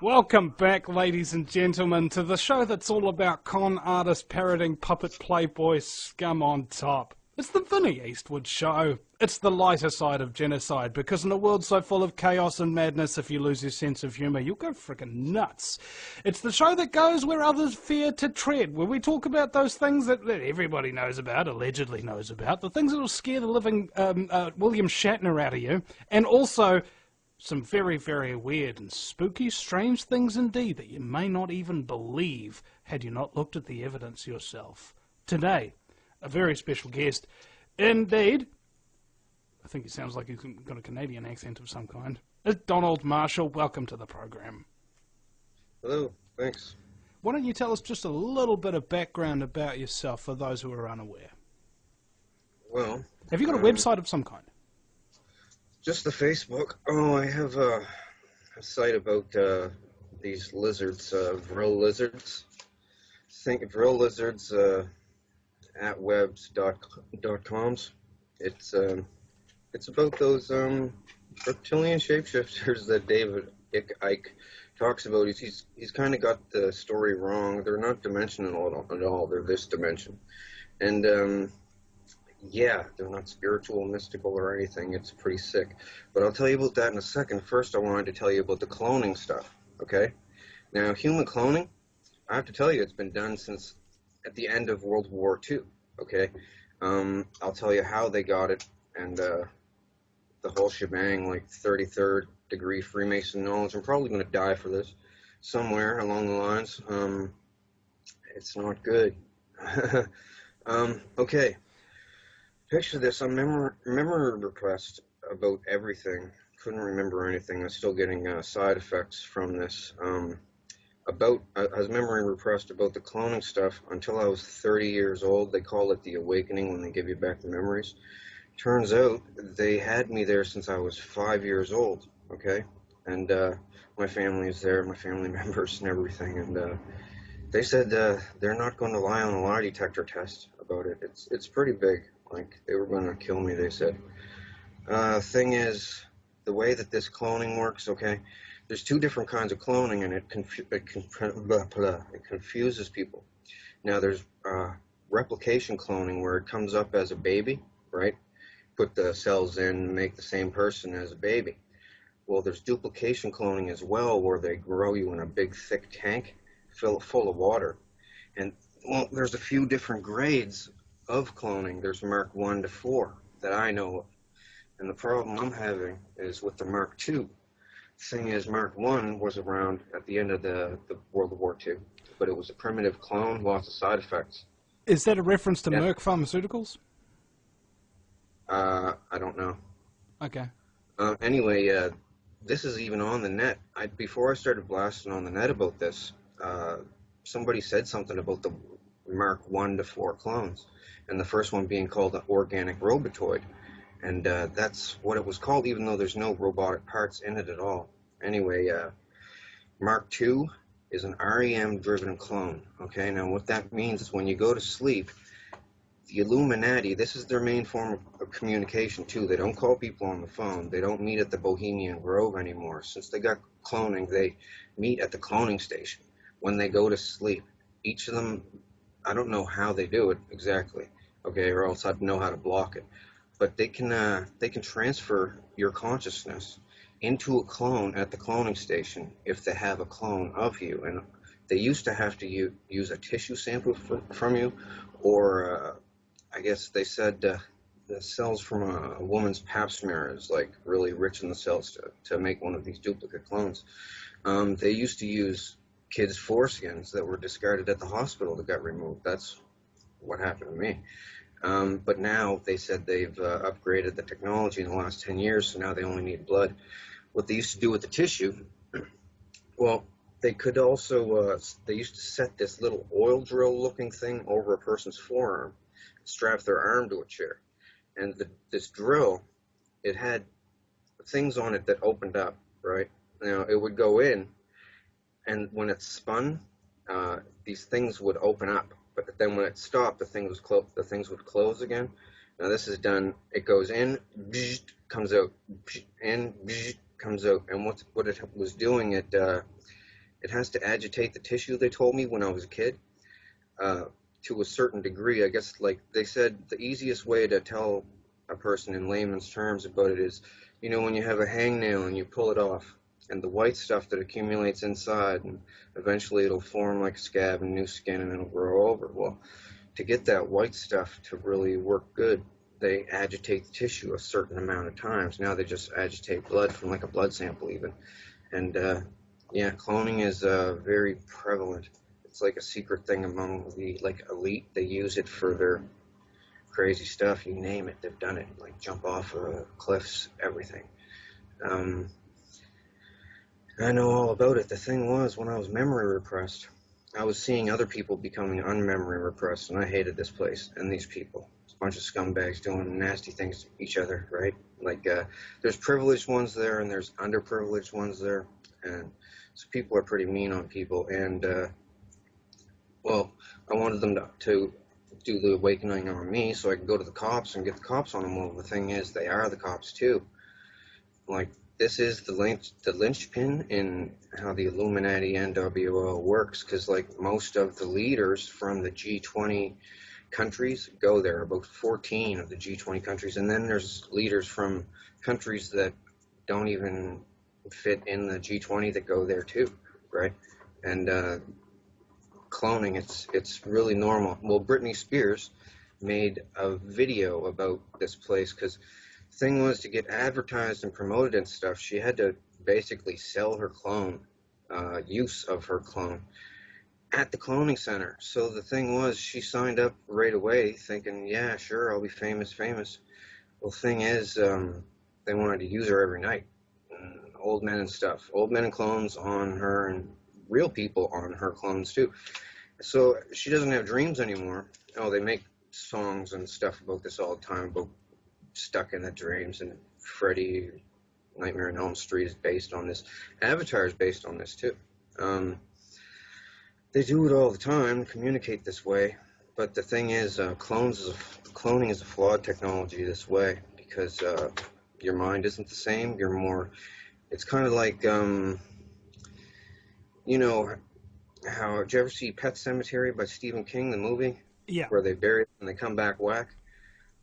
Welcome back, ladies and gentlemen, to the show that's all about con artists parroting puppet playboy scum on top. It's the Vinnie Eastwood Show. It's the lighter side of genocide, because in a world so full of chaos and madness, if you lose your sense of humour, you'll go frickin' nuts. It's the show that goes where others fear to tread, where we talk about those things that everybody knows about, allegedly knows about, the things that will scare the living William Shatner out of you, and also some very, very weird and spooky, strange things indeed that you may not even believe had you not looked at the evidence yourself. Today, a very special guest. Indeed, I think he sounds like he's got a Canadian accent of some kind. It's Donald Marshall. Welcome to the program. Hello, thanks. Why don't you tell us just a little bit of background about yourself for those who are unaware? Well, have you got a website of some kind? Just the Facebook. Oh, I have a site about these lizards, vril lizards. Think vril lizards at webs.coms. It's about those reptilian shapeshifters that David Icke talks about. He's kind of got the story wrong. They're not dimensional at all. They're this dimension. And yeah, they're not spiritual, mystical, or anything. It's pretty sick. But I'll tell you about that in a second. First, I wanted to tell you about the cloning stuff, okay? Now, human cloning, I have to tell you, it's been done since at the end of World War II, okay? I'll tell you how they got it, and the whole shebang, like 33rd degree Freemason knowledge. I'm probably going to die for this somewhere along the lines. It's not good. Okay. Picture this, a memory request about everything. Couldn't remember anything. I'm still getting side effects from this. A memory request about the cloning stuff until I was 30 years old. They call it the awakening when they give you back the memories. Turns out they had me there since I was 5 years old, okay? And my family is there, my family members and everything. And they said they're not going to lie on a lie detector test about it. It's pretty big. Like, they were going to kill me, they said. Thing is, the way that this cloning works, okay, there's two different kinds of cloning, and it confuses people. Now, there's replication cloning, where it comes up as a baby, right? Put the cells in, make the same person as a baby. Well, there's duplication cloning as well, where they grow you in a big, thick tank full of water. And, well, there's a few different grades of cloning. There's Mark 1 to 4 that I know of. And the problem I'm having is with the Mark 2. Thing is, Mark 1 was around at the end of the World War II, but it was a primitive clone, lots of side effects. Is that a reference to Merck Pharmaceuticals? I don't know. Okay. Anyway, this is even on the net. Before I started blasting on the net about this, somebody said something about the Mark 1 to 4 clones, and the first one being called an organic robotoid. And that's what it was called, even though there's no robotic parts in it at all. Anyway, Mark II is an REM-driven clone. Okay, now what that means is when you go to sleep, the Illuminati, this is their main form of communication too. They don't call people on the phone. They don't meet at the Bohemian Grove anymore. Since they got cloning, they meet at the cloning station when they go to sleep. Each of them, I don't know how they do it exactly, okay, or else I'd know how to block it. But they can transfer your consciousness into a clone at the cloning station if they have a clone of you. And they used to have to use a tissue sample from you, or I guess they said the cells from a woman's pap smear is like really rich in the cells to make one of these duplicate clones. They used to use kids' foreskins that were discarded at the hospital that got removed. That's what happened to me. But now they said they've upgraded the technology in the last 10 years, so now they only need blood. What they used to do with the tissue, well, they could also, they used to set this little oil drill looking thing over a person's forearm, strap their arm to a chair. And this drill, it had things on it that opened up, right? Now, it would go in, and when it spun, these things would open up. But then when it stopped, the things would close again. Now this is done, it goes in, comes out, in, comes out. And what it was doing, it has to agitate the tissue, they told me when I was a kid, to a certain degree. I guess, like they said, the easiest way to tell a person in layman's terms about it is, you know, when you have a hangnail and you pull it off, and the white stuff that accumulates inside, and eventually it'll form like a scab and new skin, and it'll grow over. Well, to get that white stuff to really work good, they agitate the tissue a certain amount of times. Now they just agitate blood from like a blood sample even. And yeah, cloning is very prevalent. It's like a secret thing among the like elite. They use it for their crazy stuff. You name it, they've done it. Like jump off cliffs, everything. I know all about it. The thing was, when I was memory repressed, I was seeing other people becoming unmemory repressed, and I hated this place and these people. It's a bunch of scumbags doing nasty things to each other, right? Like, there's privileged ones there, and there's underprivileged ones there, and so people are pretty mean on people, and, well, I wanted them to do the awakening on me so I could go to the cops and get the cops on them. Well, the thing is, they are the cops, too. Like, this is the linchpin in how the Illuminati NWO works, because like most of the leaders from the G20 countries go there, about 14 of the G20 countries, and then there's leaders from countries that don't even fit in the G20 that go there too, right? And cloning, it's really normal. Well, Britney Spears made a video about this place because the thing was, to get advertised and promoted and stuff, she had to basically sell her clone, use of her clone, at the cloning center. So the thing was, she signed up right away thinking, yeah, sure, I'll be famous. Well, the thing is, they wanted to use her every night. Old men and stuff. Old men and clones on her, and real people on her clones too. So she doesn't have dreams anymore. Oh, they make songs and stuff about this all the time, about stuck in the dreams, and Freddy, Nightmare on Elm Street is based on this. Avatar is based on this too. They do it all the time, communicate this way, but the thing is, cloning is a flawed technology this way, because your mind isn't the same. You're more, it's kind of like, you know, how, did you ever see Pet Sematary by Stephen King, the movie? Yeah. Where they bury it and they come back whack?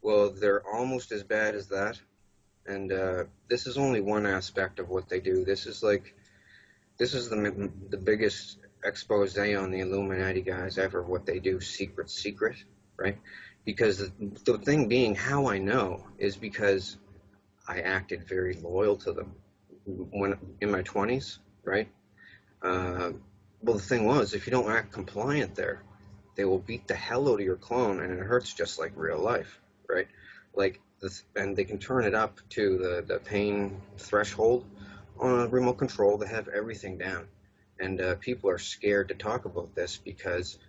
Well, they're almost as bad as that, and this is only one aspect of what they do. This is the biggest expose on the Illuminati guys ever, what they do, secret, right? Because the thing being, how I know is because I acted very loyal to them when in my 20s, right? Well, the thing was, if you don't act compliant there, they will beat the hell out of your clone, and it hurts just like real life. Right, like this, and they can turn it up to the pain threshold on a remote control. They have everything down, and people are scared to talk about this because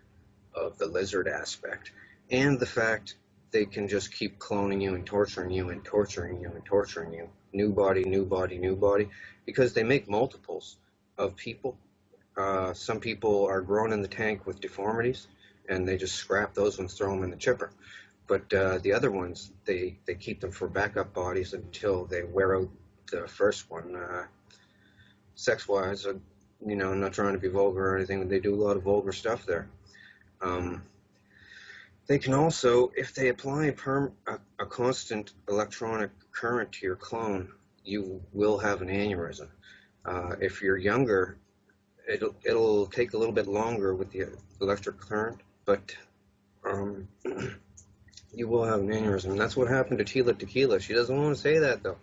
of the lizard aspect and the fact they can just keep cloning you and torturing you and torturing you and torturing you. New body, because they make multiples of people. Some people are grown in the tank with deformities, and they just scrap those ones, throw them in the chipper. But the other ones, they keep them for backup bodies until they wear out the first one. Sex-wise, you know, I'm not trying to be vulgar or anything, but they do a lot of vulgar stuff there. They can also, if they apply a constant electronic current to your clone, you will have an aneurysm. If you're younger, it'll take a little bit longer with the electric current, but you will have an aneurysm. That's what happened to Tila Tequila. She doesn't want to say that, though.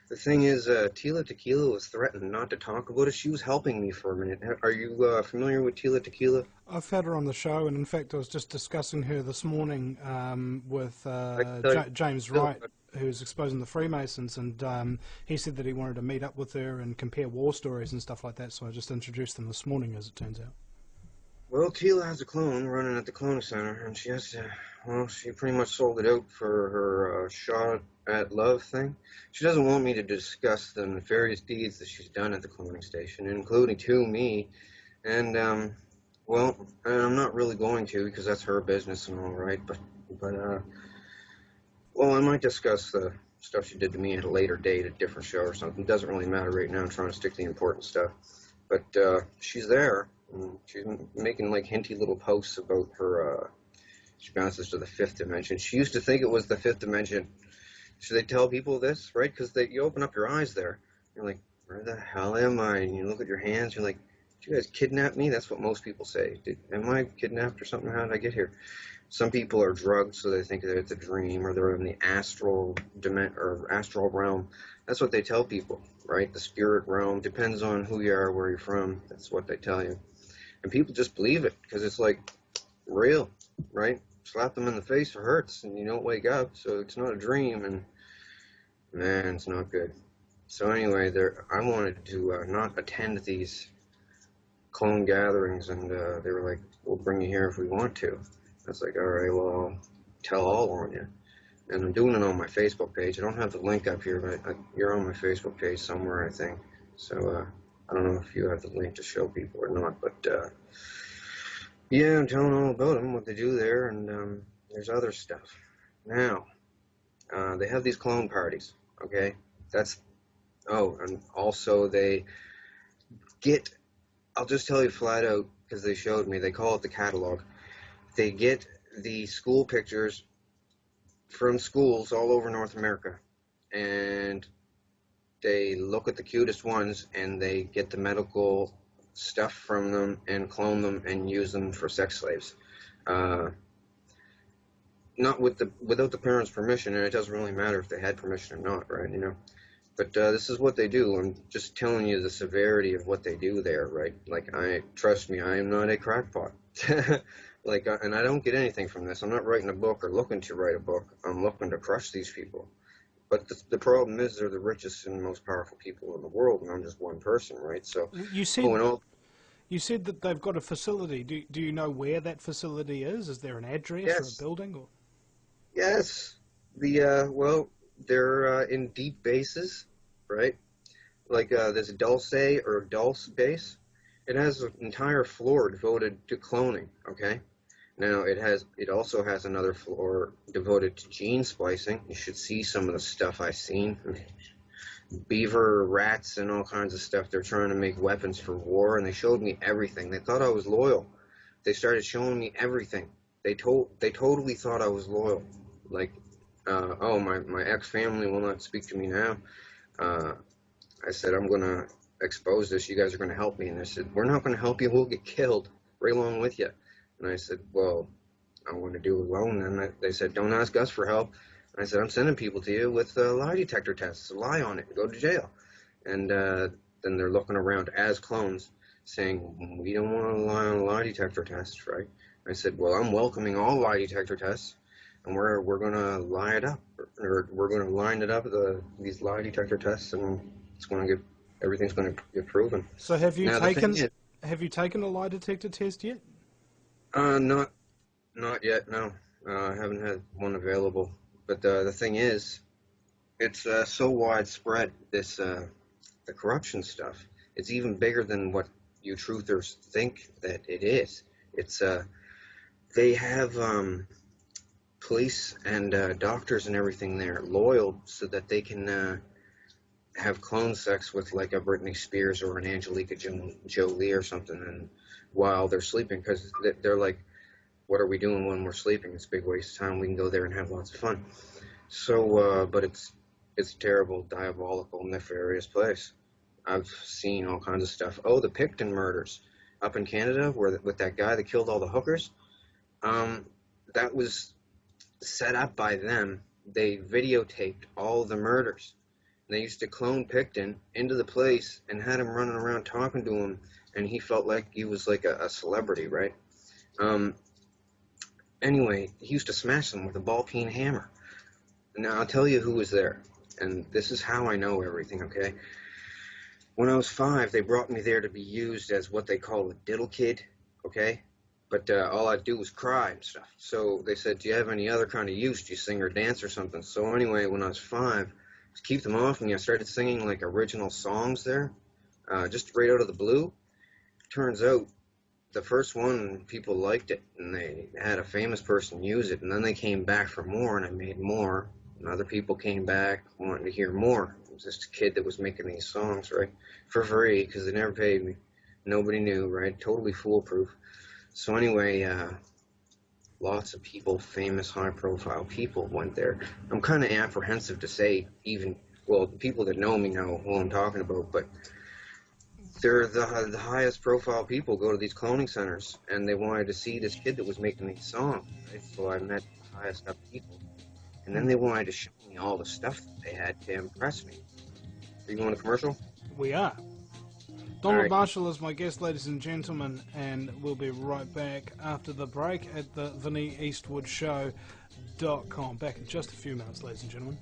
The thing is, Tila Tequila was threatened not to talk about it. She was helping me for a minute. Are you familiar with Tila Tequila? I've had her on the show, and in fact I was just discussing her this morning with James Wright, who's exposing the Freemasons, and he said that he wanted to meet up with her and compare war stories and stuff like that, so I just introduced them this morning, as it turns out. Well, Tila has a clone running at the Cloning Center, and she has to, well, she pretty much sold it out for her shot at love thing. She doesn't want me to discuss the nefarious deeds that she's done at the cloning station, including to me, and, well, I'm not really going to, because that's her business and all right, but Well, I might discuss the stuff she did to me at a later date, a different show or something. It doesn't really matter right now. I'm trying to stick to the important stuff. But she's there. And she's making like hinty little posts about her. She bounces to the fifth dimension. She used to think it was the fifth dimension. Should they tell people this, right? Because you open up your eyes there. You're like, where the hell am I? And you look at your hands. You're like, did you guys kidnap me? That's what most people say. Am I kidnapped or something? How did I get here? Some people are drugged, so they think that it's a dream, or they're in the astral realm. That's what they tell people, right? The spirit realm depends on who you are, where you're from. That's what they tell you, and people just believe it because it's like real, right? Slap them in the face, it hurts, and you don't wake up, so it's not a dream, and man, it's not good. So anyway, I wanted to not attend these clone gatherings, and they were like, "We'll bring you here if we want to." I was like, all right, well, I'll tell all on you. And I'm doing it on my Facebook page. I don't have the link up here, but you're on my Facebook page somewhere, I think. So I don't know if you have the link to show people or not, but yeah, I'm telling all about them, what they do there, and there's other stuff. Now, they have these clone parties, okay? And also they I'll just tell you flat out, because they showed me, they call it the catalog. They get the school pictures from schools all over North America, and they look at the cutest ones, and they get the medical stuff from them and clone them and use them for sex slaves. Not without the parents' permission, and it doesn't really matter if they had permission or not, right? You know. But this is what they do. I'm just telling you the severity of what they do there, right? Like, trust me, I am not a crackpot. Like, and I don't get anything from this. I'm not writing a book or looking to write a book. I'm looking to crush these people. But the problem is they're the richest and most powerful people in the world, and I'm just one person, right? So, You said that they've got a facility. Do you know where that facility is? Is there an address yes, or a building? Or? yes. They're in deep bases, right? Like there's a Dulce base. It has an entire floor devoted to cloning, okay? Now, it also has another floor devoted to gene splicing. You should see some of the stuff I've seen. Beaver, rats, and all kinds of stuff. They're trying to make weapons for war, and they showed me everything. They thought I was loyal. They started showing me everything. They totally thought I was loyal. Like, oh, my ex-family will not speak to me now. I said, I'm going to expose this. You guys are going to help me. And they said, we're not going to help you. We'll get killed right along with you. And I said, well, I'm going to do it alone. And they said, don't ask us for help. And I said, I'm sending people to you with lie detector tests. Lie on it and go to jail. And then they're looking around as clones saying, we don't want to lie on a lie detector test, right? I said, well, I'm welcoming all lie detector tests. And we're going to line it up, or we're going to line it up, these lie detector tests, and everything's going to get proven. So have you taken a lie detector test yet? Not yet. No, I haven't had one available. But the thing is, it's so widespread. The corruption stuff. It's even bigger than what you truthers think that it is. It's they have police and doctors and everything there loyal so that they can have clone sex with like a Britney Spears or an Angelica Jolie or something, and while they're sleeping, because they're like, what are we doing when we're sleeping? It's a big waste of time. We can go there and have lots of fun. So, but it's a terrible, diabolical, nefarious place. I've seen all kinds of stuff. Oh, the Picton murders up in Canada, with that guy that killed all the hookers. That was set up by them. They videotaped all the murders. And they used to clone Picton into the place and had him running around talking to him, and he felt like he was like a celebrity, right? Anyway, he used to smash them with a ball-peen hammer. Now, I'll tell you who was there, and this is how I know everything, okay? When I was 5, they brought me there to be used as what they call a diddle kid, okay? But all I'd do was cry and stuff. So they said, do you have any other kind of use? Do you sing or dance or something? So anyway, when I was 5, to keep them off me, I started singing like original songs there, just right out of the blue. Turns out, the first one, people liked it, and they had a famous person use it, and then they came back for more, and I made more, And other people came back wanting to hear more. It was just a kid that was making these songs, right, for free, because they never paid me. Nobody knew, right? Totally foolproof. So anyway, lots of people, famous, high-profile people went there. I'm kind of apprehensive to say even, well, the people that know me know who I'm talking about, but they're the highest profile people go to these cloning centers, and they wanted to see this kid that was making these songs, right? So I met the highest up people, and then they wanted to show me all the stuff that they had to impress me. Are you going to commercial? We are. Donald right. Marshall is my guest, ladies and gentlemen, and we'll be right back after the break at the VinnyEastwoodShow.com. Back in just a few minutes, ladies and gentlemen.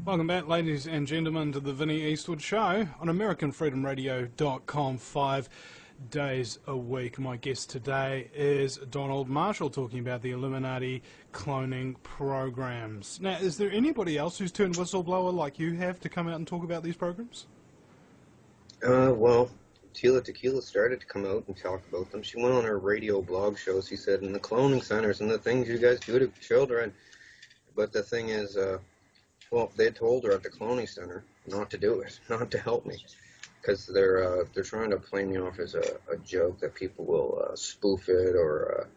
Welcome back, ladies and gentlemen, to the Vinny Eastwood Show on AmericanFreedomRadio.com 5 days a week. My guest today is Donald Marshall, talking about the Illuminati cloning programs. Now, is there anybody else who's turned whistleblower like you have to come out and talk about these programs? Well, Tila Tequila started to come out and talk about them. She went on her radio blog show, she said, in the cloning centers and the things you guys do to children. But the thing is, well, they told her at the cloning center not to do it, not to help me, because they're trying to play me off as a joke that people will spoof it or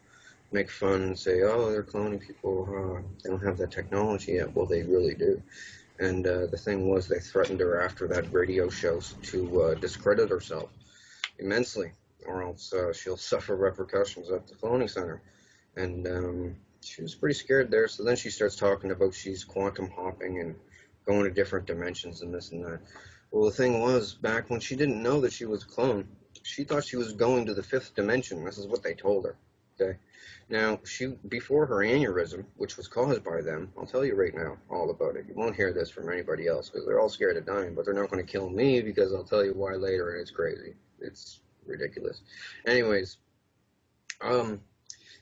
make fun and say, oh, they're cloning people, they don't have that technology yet. Well, they really do. And the thing was, they threatened her after that radio show to discredit herself immensely, or else she'll suffer repercussions at the cloning center. And she was pretty scared there. So then she starts talking about she's quantum hopping and going to different dimensions and this and that. Well, the thing was, back when she didn't know that she was a clone, she thought she was going to the 5th dimension. This is what they told her. Okay. Now, before her aneurysm, which was caused by them, I'll tell you right now all about it. You won't hear this from anybody else because they're all scared of dying, but they're not going to kill me because I'll tell you why later, and it's crazy. It's ridiculous. Anyways,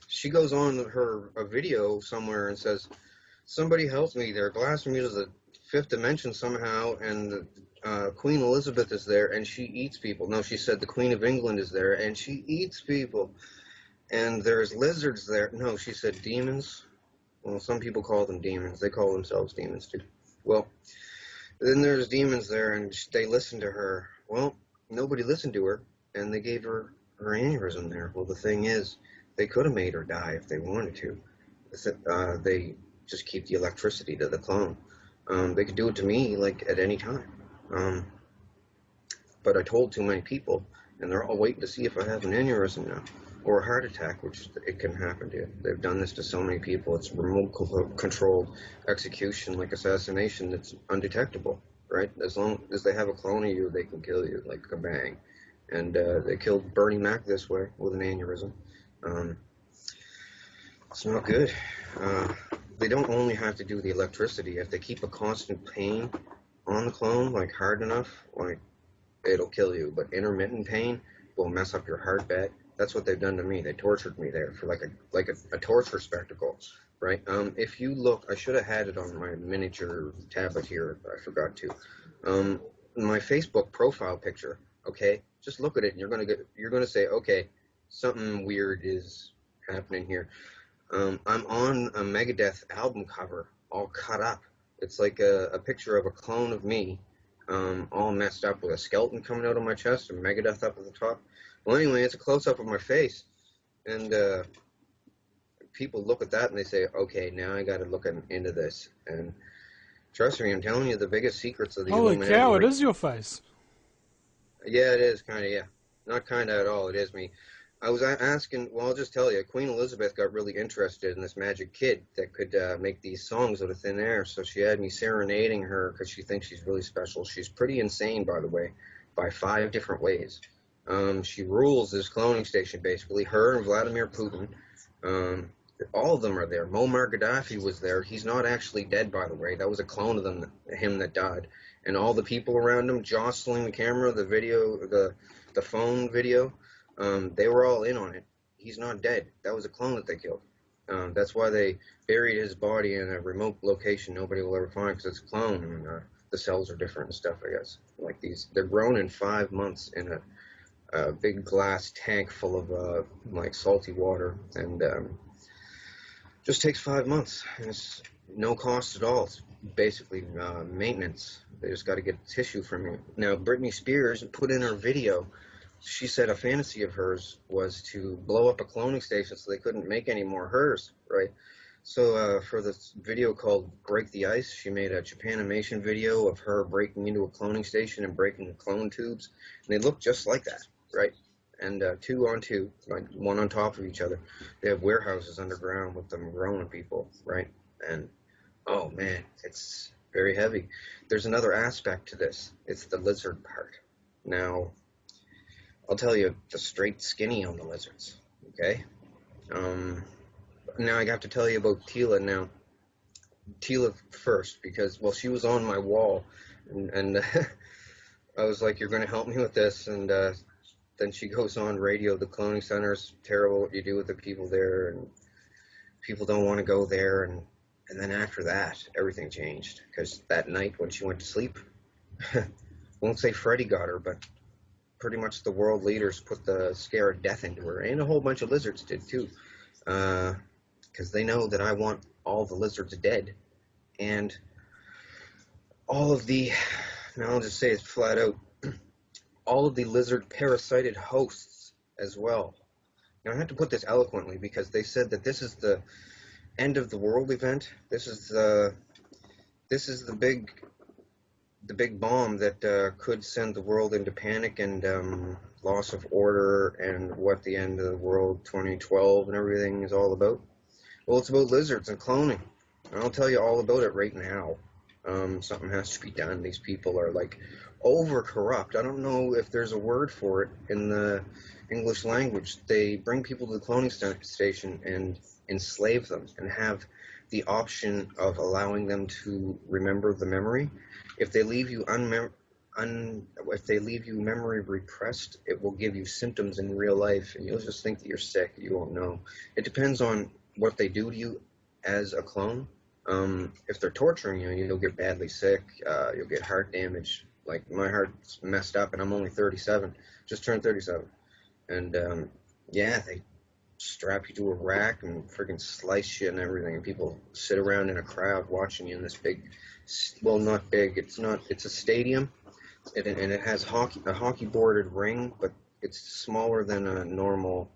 she goes on a video somewhere and says, somebody help me. They're blasting me to the 5th dimension somehow, and Queen Elizabeth is there, and she eats people. No, she said the Queen of England is there, and she eats people. And there's lizards there. No, she said demons. Well, some people call them demons. They call themselves demons, too. Well, then there's demons there, and they listened to her. Well, nobody listened to her, and they gave her aneurysm there. Well, the thing is, they could have made her die if they wanted to. They just keep the electricity to the clone. They could do it to me, like, at any time. But I told too many people, and they're all waiting to see if I have an aneurysm now. Or a heart attack, which it can happen to. They've done this to so many people. It's remote controlled execution, like assassination, that's undetectable, right? As long as they have a clone of you, they can kill you, like a bang. And they killed Bernie Mac this way with an aneurysm. It's not good. They don't only have to do the electricity. If they keep a constant pain on the clone, like hard enough, like it'll kill you. But intermittent pain will mess up your heart bed. That's what they've done to me. They tortured me there for like a torture spectacle, right? If you look, I should have had it on my miniature tablet here, but I forgot to. My Facebook profile picture, okay? Just look at it, and you're gonna say, okay, something weird is happening here. I'm on a Megadeth album cover, all cut up. It's like a picture of a clone of me, all messed up with a skeleton coming out of my chest and Megadeth up at the top. Well, anyway, it's a close-up of my face, and people look at that and they say, okay, now I got to look into this. And trust me, I'm telling you the biggest secrets of the Illuminati. Holy cow, it is your face. Yeah, it is, kind of, yeah. Not kind of at all, it is me. I was asking, well, I'll just tell you, Queen Elizabeth got really interested in this magic kid that could make these songs out of thin air, so she had me serenading her because she thinks she's really special. She's pretty insane, by the way, by 5 different ways. She rules this cloning station, basically. Her and Vladimir Putin. All of them are there. Muammar Gaddafi was there. He's not actually dead, by the way. That was a clone of him that died. And all the people around him jostling the camera, the video, the phone video, they were all in on it. He's not dead. That was a clone that they killed. That's why they buried his body in a remote location nobody will ever find, because it's a clone, and the cells are different and stuff, I guess. Like they're grown in 5 months in a big glass tank full of like salty water, and just takes 5 months. And no cost at all. It's basically maintenance. They just got to get tissue from you. Now, Britney Spears put in her video, she said a fantasy of hers was to blow up a cloning station so they couldn't make any more hers, right? So for this video called Break the Ice, she made a Japanimation video of her breaking into a cloning station and breaking clone tubes, and they look just like that, right? And two on two, like one on top of each other. They have warehouses underground with them growing people, right? And oh man, it's very heavy. There's another aspect to this. It's the lizard part. Now, I'll tell you the straight skinny on the lizards, okay? Now I have to tell you about Tila now. Tila first, because, well, she was on my wall, and I was like, you're going to help me with this, and then she goes on radio, the cloning center's terrible, what you do with the people there, and people don't want to go there, and then after that, everything changed, because that night when she went to sleep, won't say Freddy got her, but pretty much the world leaders put the scare of death into her, and a whole bunch of lizards did too, because they know that I want all the lizards dead, and all of the, now I'll just say it flat out, all of the lizard parasited hosts as well. Now I have to put this eloquently because they said that this is the end of the world event. This is the big bomb that could send the world into panic and loss of order, and what the end of the world 2012 and everything is all about. Well, it's about lizards and cloning. And I'll tell you all about it right now. Something has to be done. These people are like over corrupt. I don't know if there's a word for it in the English language. They bring people to the cloning station and enslave them and have the option of allowing them to remember the memory. If they leave you if they leave you memory repressed, it will give you symptoms in real life, and you'll just think that you're sick. You won't know. It depends on what they do to you as a clone. If they're torturing you, you'll get badly sick. You'll get heart damage. Like, my heart's messed up, and I'm only 37. Just turned 37. And, yeah, they strap you to a rack and freaking slice you and everything. And people sit around in a crowd watching you in this big, well, not big. It's a stadium. And it has a hockey-boarded ring, but it's smaller than a normal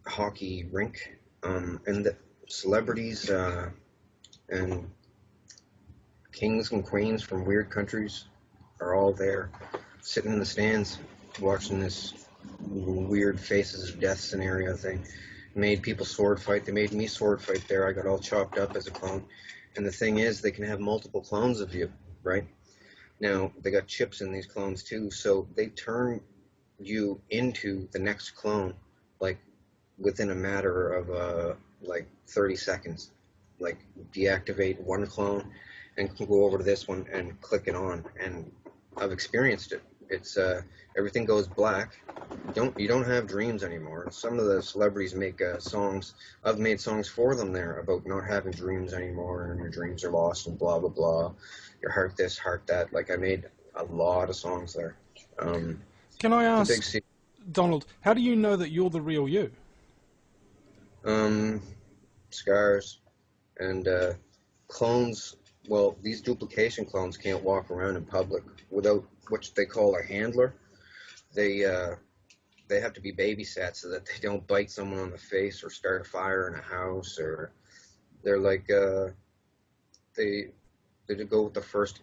hockey rink. And the celebrities and kings and queens from weird countries are all there, sitting in the stands, watching this weird Faces of Death scenario thing. Made people sword fight. They made me sword fight there. I got all chopped up as a clone. And the thing is, they can have multiple clones of you, right? Now, they got chips in these clones too, so they turn you into the next clone, like, within a matter of, like, 30 seconds. Like, deactivate one clone and go over to this one and click it on. And I've experienced it. It's, everything goes black. You don't have dreams anymore. Some of the celebrities make songs. I've made songs for them there about not having dreams anymore, and your dreams are lost and blah, blah, blah. Your heart this, heart that. Like, I made a lot of songs there. Can I ask, Donald, how do you know that you're the real you? Scars. And clones, well, these duplication clones can't walk around in public without what they call a handler. They have to be babysat so that they don't bite someone on the face or start a fire in a house, or they're like they go with the first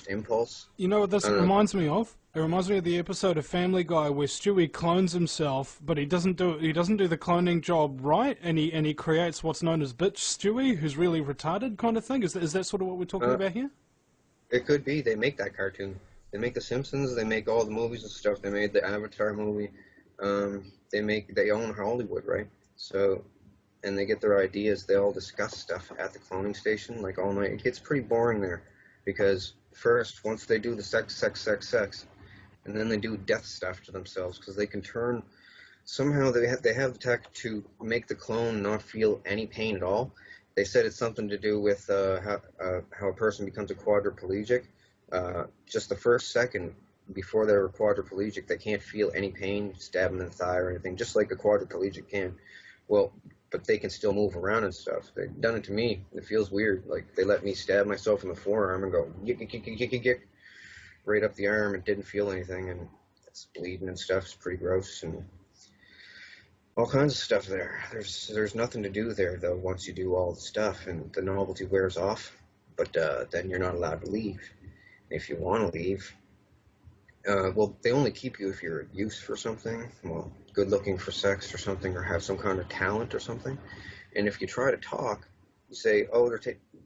impulse. You know what this reminds me of? It reminds me of the episode of Family Guy where Stewie clones himself, but he doesn't do the cloning job right, and he creates what's known as bitch Stewie, who's really retarded kind of thing. Is that sort of what we're talking about here? It could be. They make that cartoon. They make The Simpsons. They make all the movies and stuff. They made the Avatar movie. They own Hollywood, right? So, and they get their ideas. They all discuss stuff at the cloning station like all night. It gets pretty boring there, because first, once they do the sex, and then they do death stuff to themselves, because they can turn, somehow they have the tech to make the clone not feel any pain at all. They said it's something to do with how a person becomes a quadriplegic. Just the first second before they're quadriplegic, they can't feel any pain, stab them in the thigh or anything, just like a quadriplegic can. Well, but they can still move around and stuff. They've done it to me. It feels weird. Like, they let me stab myself in the forearm and go yick, yick, yick, yick, yick, yick, right up the arm. It didn't feel anything, and it's bleeding and stuff. It's pretty gross, and all kinds of stuff there. There's nothing to do there, though, once you do all the stuff, and the novelty wears off. But then you're not allowed to leave. If you want to leave, well, they only keep you if you're used for something, well, good looking for sex or something, or have some kind of talent or something. And if you try to talk, you say, oh,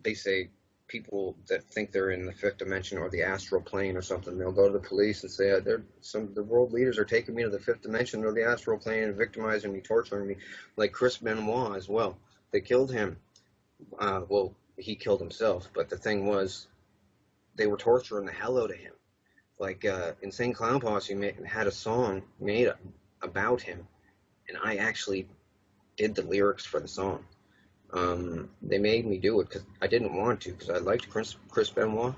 they say people that think they're in the fifth dimension or the astral plane or something, they'll go to the police and say, the world leaders are taking me to the fifth dimension or the astral plane and victimizing me, torturing me, like Chris Benoit as well. They killed him. Well, he killed himself, but the thing was, they were torturing the hell out of him. Like, Insane Clown Posse had a song made about him, and I actually did the lyrics for the song. They made me do it because I didn't want to, because I liked Chris Benoit.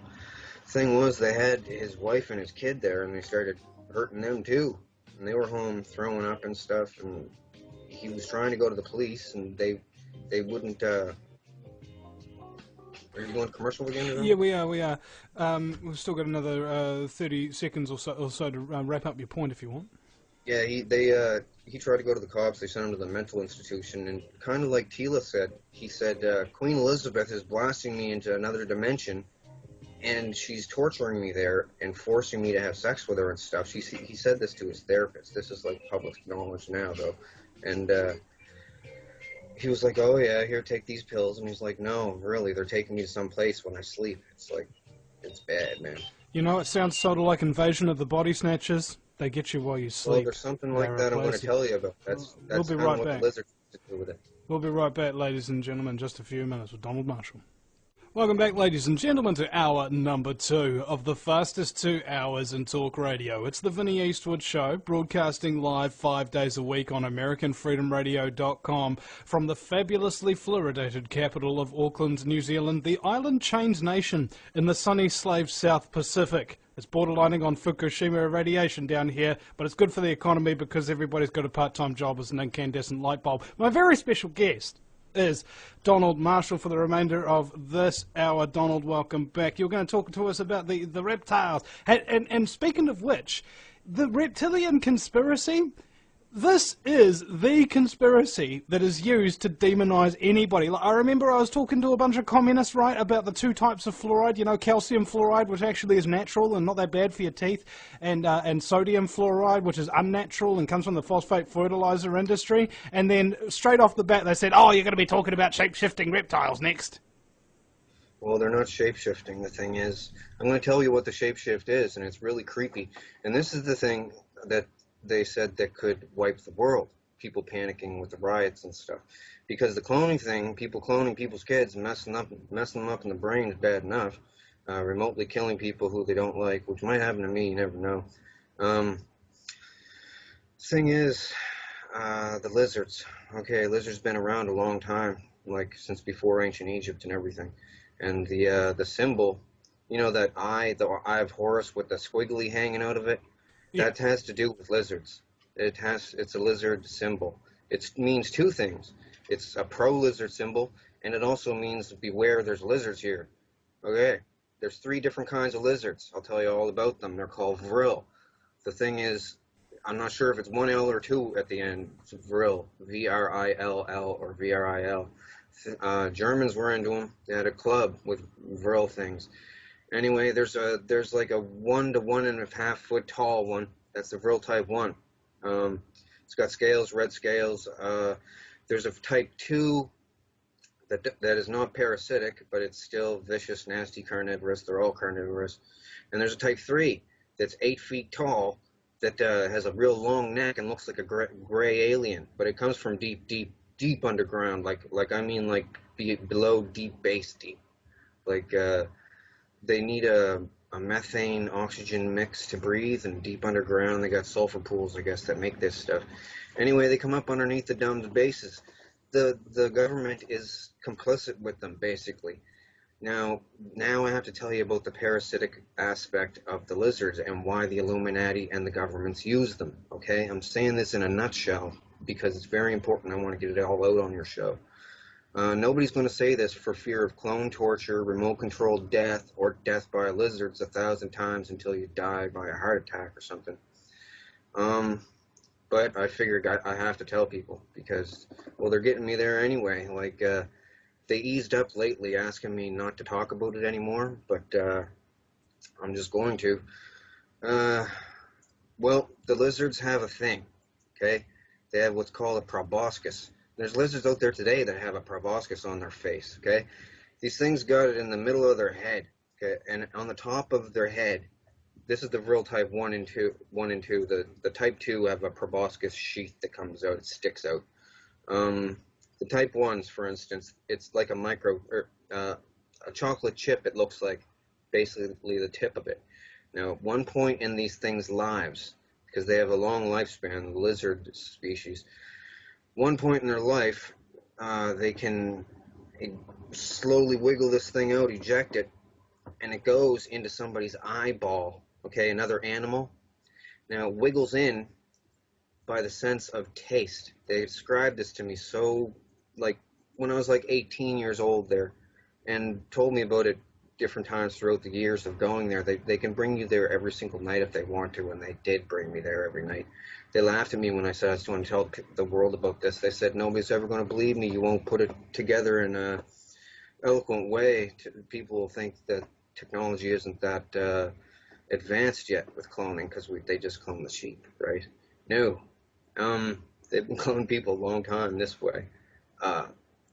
Thing was, they had his wife and his kid there, and they started hurting them too. And they were home throwing up and stuff, and he was trying to go to the police, and they wouldn't. Are you going commercial again? Yeah, we are. We've still got another 30 seconds or so to wrap up your point if you want. Yeah, he tried to go to the cops. They sent him to the mental institution, and kind of like Tila said, he said, Queen Elizabeth is blasting me into another dimension, and she's torturing me there and forcing me to have sex with her and stuff. He said this to his therapist. This is like public knowledge now, though. And he was like, oh yeah, here, take these pills. And he's like, no, really, they're taking me to some place when I sleep. It's like, it's bad, man. You know, it sounds sort of like Invasion of the Body Snatchers. They get you while you sleep. Well, there's something like that I'm going to tell you about. That's we'll be right back. What the lizards do with it. We'll be right back, ladies and gentlemen, in just a few minutes with Donald Marshall. Welcome back, ladies and gentlemen, to hour number 2 of the fastest 2 hours in talk radio. It's the Vinnie Eastwood Show, broadcasting live 5 days a week on AmericanFreedomRadio.com from the fabulously fluoridated capital of Auckland, New Zealand, the island chained nation in the sunny slave South Pacific. It's borderlining on Fukushima irradiation down here, but it's good for the economy because everybody's got a part-time job as an incandescent light bulb. My very special guest is Donald Marshall for the remainder of this hour. Donald, welcome back. You're going to talk to us about the reptiles. And speaking of which, the reptilian conspiracy, this is the conspiracy that is used to demonize anybody. Like, I remember I was talking to a bunch of communists, right, about the 2 types of fluoride, you know, calcium fluoride, which actually is natural and not that bad for your teeth, and sodium fluoride, which is unnatural and comes from the phosphate fertilizer industry. And then straight off the bat they said, oh, you're going to be talking about shape-shifting reptiles next. Well, they're not shape-shifting. The thing is, I'm going to tell you what the shape-shift is, and it's really creepy. And this is the thing that they said that could wipe the world, people panicking with the riots and stuff. Because the cloning thing, people cloning people's kids and messing them up in the brain is bad enough. Remotely killing people who they don't like, which might happen to me, you never know. Thing is, the lizards. Okay, lizards been around a long time, like since before ancient Egypt and everything. And the symbol, you know, that eye, the eye of Horus with the squiggly hanging out of it, that has to do with lizards. It's a lizard symbol. It means 2 things. It's a pro-lizard symbol, and it also means beware, there's lizards here. Okay, there's 3 different kinds of lizards. I'll tell you all about them. They're called vril. The thing is, I'm not sure if it's 1 L or 2 at the end. It's vril, V-R-I-L-L or V-R-I-L. Germans were into them. They had a club with vril things. Anyway, there's like a 1 to 1.5 foot tall one. That's the vril type 1. It's got scales, red scales. There's a type 2 that is not parasitic, but it's still vicious, nasty, carnivorous. They're all carnivorous. And there's a type 3 that's 8 feet tall that has a real long neck and looks like a gray alien, but it comes from deep underground, like I mean like below deep base deep. Like they need a methane oxygen mix to breathe, and deep underground they got sulfur pools, I guess, that make this stuff. Anyway, they come up underneath the domed bases. The government is complicit with them, basically. Now I have to tell you about the parasitic aspect of the lizards and why the Illuminati and the governments use them, okay? I'm saying this in a nutshell, because it's very important. I want to get it all out on your show. Nobody's going to say this for fear of clone torture, remote-controlled death, or death by lizards 1,000 times until you die by a heart attack or something. But I figured I have to tell people because, well, they're getting me there anyway. Like, they eased up lately asking me not to talk about it anymore, but I'm just going to. Well, the lizards have a thing, okay? They have what's called a proboscis. There's lizards out there today that have a proboscis on their face, okay? These things got it in the middle of their head, okay? And on the top of their head, this is the real type 1 and 2. The type 2 have a proboscis sheath that comes out, it sticks out. The type 1s, for instance, it's like a chocolate chip, it looks like, basically the tip of it. Now, at one point in these things' lives, because they have a long lifespan, the lizard species, one point in their life, they can slowly wiggle this thing out, eject it, and it goes into somebody's eyeball, okay, another animal. Now, it wiggles in by the sense of taste. They described this to me so, like, when I was like 18 years old there, and told me about it different times throughout the years of going there. They can bring you there every single night if they want to, and they did bring me there every night. They laughed at me when I said I was going to tell the world about this. They said, nobody's ever going to believe me. You won't put it together in a eloquent way. People will think that technology isn't that advanced yet with cloning because they just clone the sheep, right? No. They've been cloning people a long time this way.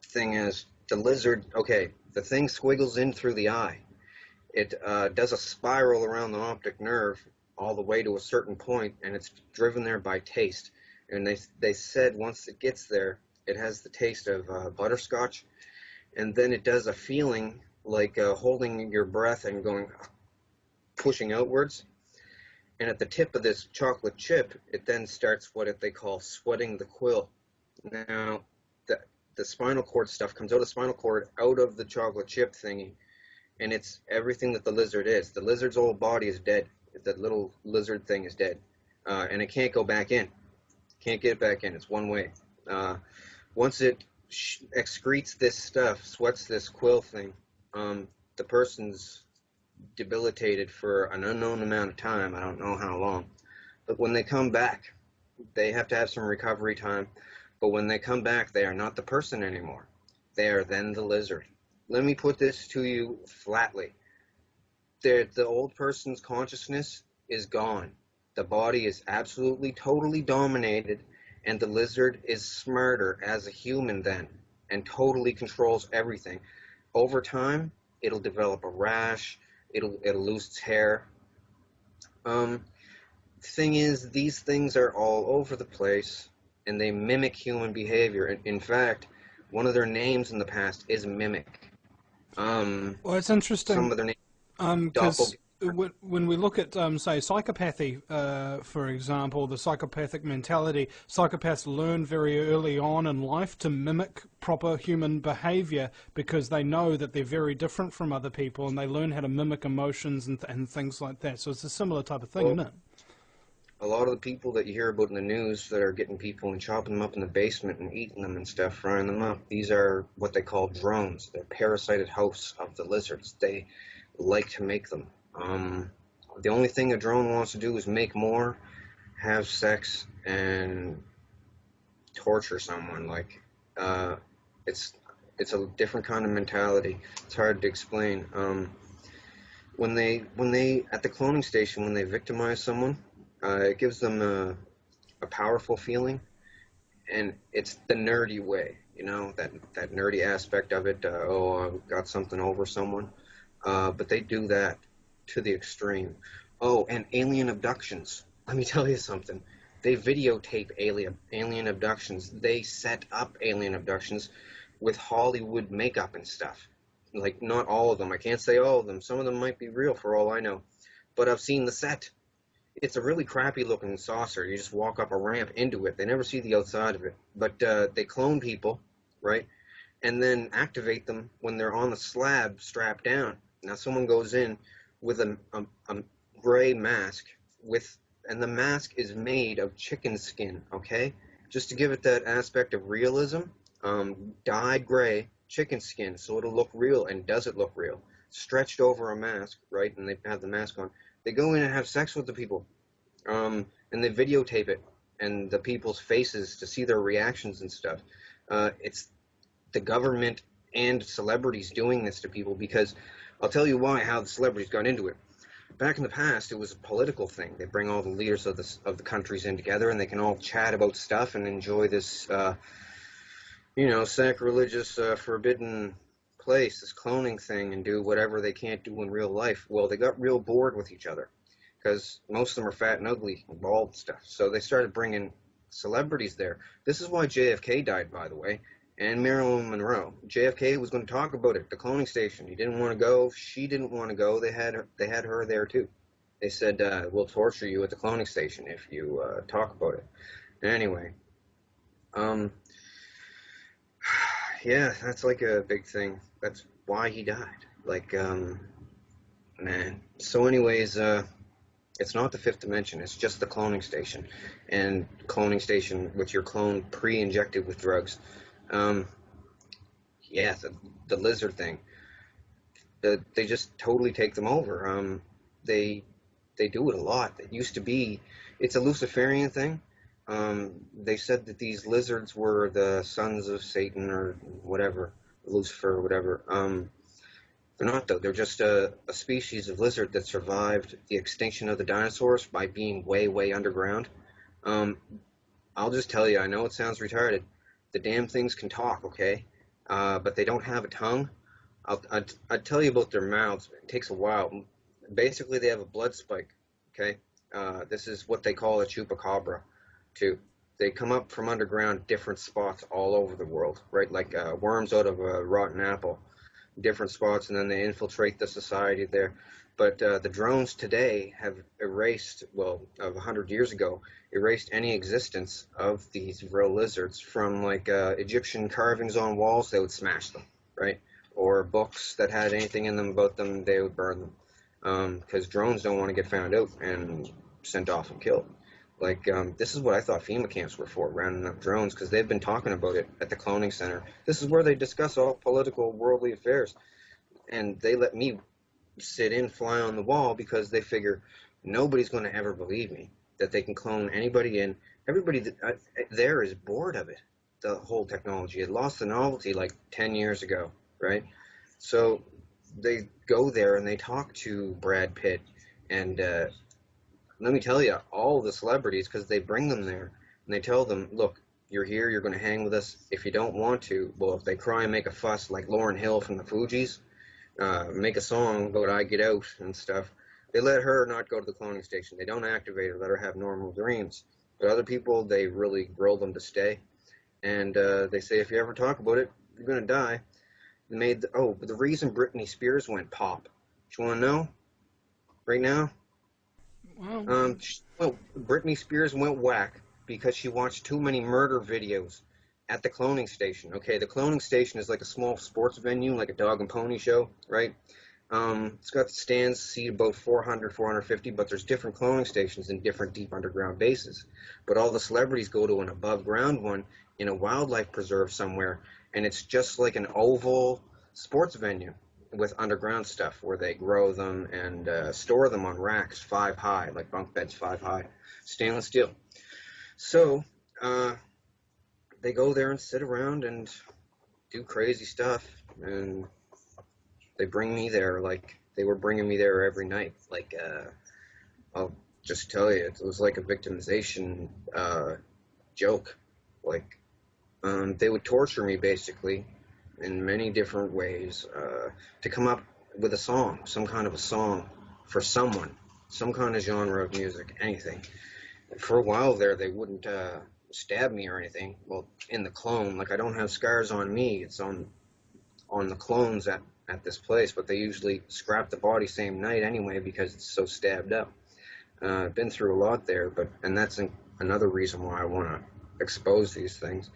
Thing is, the lizard, okay, the thing squiggles in through the eye. It does a spiral around the optic nerve all the way to a certain point, and it's driven there by taste. And they said once it gets there, it has the taste of butterscotch, and then it does a feeling like holding your breath and going, pushing outwards. And at the tip of this chocolate chip, it then starts what they call sweating the quill. Now, the spinal cord stuff comes out of the spinal cord, out of the chocolate chip thingy, and it's everything that the lizard is. The lizard's whole body is dead. The little lizard thing is dead, and it can't go back in. Can't get back in. It's one way. Once it excretes this stuff, sweats this quill thing, the person's debilitated for an unknown amount of time. I don't know how long. But when they come back, they have to have some recovery time. But when they come back, they are not the person anymore. They are then the lizard. Let me put this to you flatly. The old person's consciousness is gone. The body is absolutely, totally dominated, and the lizard is smarter as a human then, and totally controls everything. Over time, it'll develop a rash, it'll lose its hair. Thing is, these things are all over the place, and they mimic human behavior. In fact, one of their names in the past is Mimic. Well, it's interesting. Some of their names, because when we look at, say, psychopathy, for example, the psychopathic mentality, psychopaths learn very early on in life to mimic proper human behavior because they know that they're very different from other people, and they learn how to mimic emotions and things like that. So it's a similar type of thing, isn't it? A lot of the people that you hear about in the news that are getting people and chopping them up in the basement and eating them and stuff, frying them up, these are what they call drones. They're parasited hosts of the lizards. They like to make them. The only thing a drone wants to do is make more, have sex, and torture someone. Like, it's a different kind of mentality. It's hard to explain. When they at the cloning station, when they victimize someone, it gives them a powerful feeling, and it's the nerdy way, you know, that nerdy aspect of it. Oh, I've got something over someone. But they do that to the extreme. Oh, and alien abductions. Let me tell you something. They videotape alien abductions. They set up alien abductions with Hollywood makeup and stuff. Like, not all of them. I can't say all of them. Some of them might be real for all I know. But I've seen the set. It's a really crappy looking saucer. You just walk up a ramp into it. They never see the outside of it. But they clone people, right? And then activate them when they're on the slab strapped down. Now someone goes in with a gray mask and the mask is made of chicken skin, okay? just to give it that aspect of realism, dyed gray chicken skin so it'll look real. And does it look real? Stretched over a mask, right? And they have the mask on. They go in and have sex with the people, and they videotape it and the people's faces to see their reactions and stuff. It's the government and celebrities doing this to people, because I'll tell you why, how the celebrities got into it. Back in the past, it was a political thing. They bring all the leaders of the countries in together, and they can all chat about stuff and enjoy this, sacrilegious, forbidden place, this cloning thing, and do whatever they can't do in real life. Well, they got real bored with each other, because most of them are fat and ugly and bald and stuff. So they started bringing celebrities there. This is why JFK died, by the way, and Marilyn Monroe. JFK was going to talk about it, the cloning station. He didn't want to go. She didn't want to go. They had her there too. They said, we'll torture you at the cloning station if you talk about it. Anyway, yeah, that's like a big thing. That's why he died. Like, man. So anyways, it's not the fifth dimension. It's just the cloning station. And cloning station with your clone pre-injected with drugs. Yeah, the lizard thing. They just totally take them over. They do it a lot. It used to be, it's a Luciferian thing. They said that these lizards were the sons of Satan or whatever, Lucifer or whatever. They're not, though. They're just a species of lizard that survived the extinction of the dinosaurs by being way, way underground. I'll just tell you, I know it sounds retarded. The damn things can talk, okay? But they don't have a tongue. I'll tell you about their mouths. It takes a while. Basically, they have a blood spike, okay? This is what they call a chupacabra, too. They come up from underground, different spots all over the world, right? Like worms out of a rotten apple, different spots, and then they infiltrate the society there. But the drones today have erased, well, of 100 years ago, erased any existence of these real lizards from, like, Egyptian carvings on walls. They would smash them, right? Or books that had anything in them about them, they would burn them. Because drones don't want to get found out and sent off and killed. Like, this is what I thought FEMA camps were for, rounding up drones, because they've been talking about it at the cloning center. This is where they discuss all political, worldly affairs. And they let me sit in, fly on the wall, because they figure nobody's going to ever believe me that they can clone anybody, and everybody there is bored of it. The whole technology, it lost the novelty like 10 years ago, right? So they go there and they talk to Brad Pitt, and let me tell you, all the celebrities, because they bring them there and they tell them, look, you're here, you're going to hang with us. If you don't want to, well, if they cry and make a fuss like Lauryn Hill from the Fugees, make a song about I Get Out and stuff, they let her not go to the cloning station. They don't activate her, let her have normal dreams. But other people, they really grill them to stay. And they say, if you ever talk about it, you're going to die. They made but the reason Britney Spears went pop, do you want to know? Right now? Well, Britney Spears went whack because she watched too many murder videos at the cloning station. Okay, the cloning station is like a small sports venue, like a dog and pony show, right? It's got stands, seat about 400, 450, but there's different cloning stations in different deep underground bases. But all the celebrities go to an above ground one in a wildlife preserve somewhere, and it's just like an oval sports venue with underground stuff where they grow them and store them on racks 5 high, like bunk beds 5 high, stainless steel. So they go there and sit around and do crazy stuff, and they bring me there like they were bringing me there every night. Like, I'll just tell you, it was like a victimization joke. Like, they would torture me, basically, in many different ways, to come up with a song, some kind of a song for someone, some kind of genre of music, anything. For a while there, they wouldn't stab me or anything. Well, in the clone, like, I don't have scars on me. It's on the clones at this place, but they usually scrap the body same night anyway because it's so stabbed up. I've been through a lot there, and that's another reason why I want to expose these things.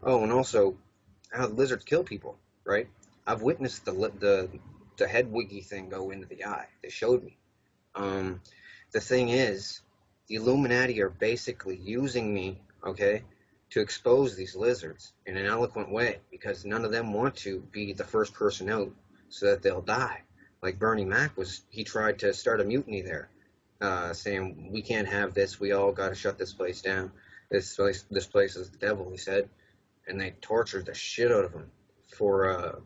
Oh, and also how the lizards kill people, right? I've witnessed the head wiggy thing go into the eye. They showed me. The thing is, the Illuminati are basically using me, okay, to expose these lizards in an eloquent way, because none of them want to be the first person out so that they'll die. Like Bernie Mac he tried to start a mutiny there, saying, we can't have this, we all got to shut this place down. This place is the devil, he said. And they tortured the shit out of him for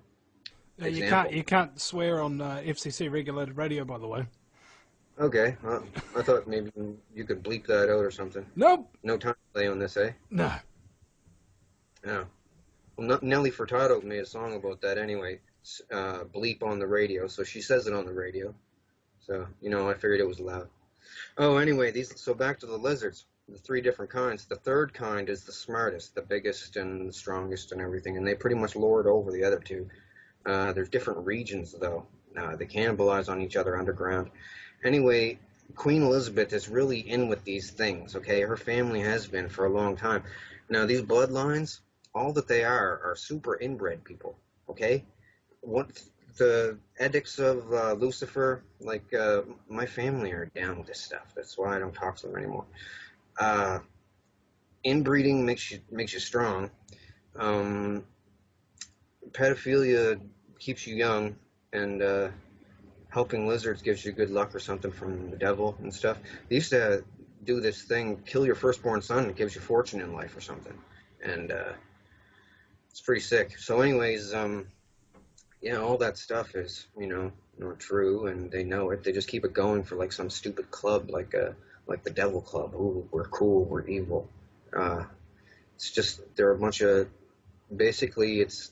example. You can't swear on FCC regulated radio, by the way. Okay, well, I thought maybe you could bleep that out or something. Nope. No time delay on this, eh? No. Yeah. Well, Nelly Furtado made a song about that anyway. Bleep on the radio, so she says it on the radio. So, you know, I figured it was loud. Oh, anyway, so back to the lizards. The 3 different kinds. The third kind is the smartest, the biggest and the strongest and everything, and they pretty much lord over the other 2. There's different regions, though. They cannibalize on each other underground. Anyway, Queen Elizabeth is really in with these things, okay? Her family has been for a long time. Now, these bloodlines, all that they are super inbred people, okay? What the edicts of Lucifer, like, my family are down with this stuff. That's why I don't talk to them anymore. Inbreeding makes you strong. Pedophilia keeps you young, and helping lizards gives you good luck or something from the devil and stuff. They used to do this thing, kill your firstborn son, and it gives you fortune in life or something. And it's pretty sick. So anyways, yeah, all that stuff is, you know, not true, and they know it. They just keep it going for like some stupid club, like the Devil Club. Ooh, we're cool, we're evil. It's just, they're a bunch of, basically it's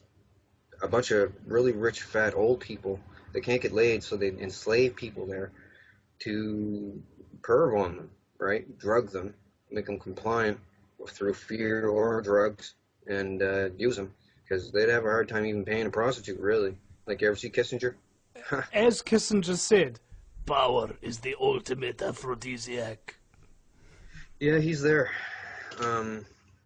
a bunch of really rich, fat, old people. They can't get laid, so they enslave people there to perv on them, right? Drug them, make them compliant through fear or drugs, and use them, because they'd have a hard time even paying a prostitute, really. Like, you ever see Kissinger? As Kissinger said, power is the ultimate aphrodisiac. Yeah, he's there.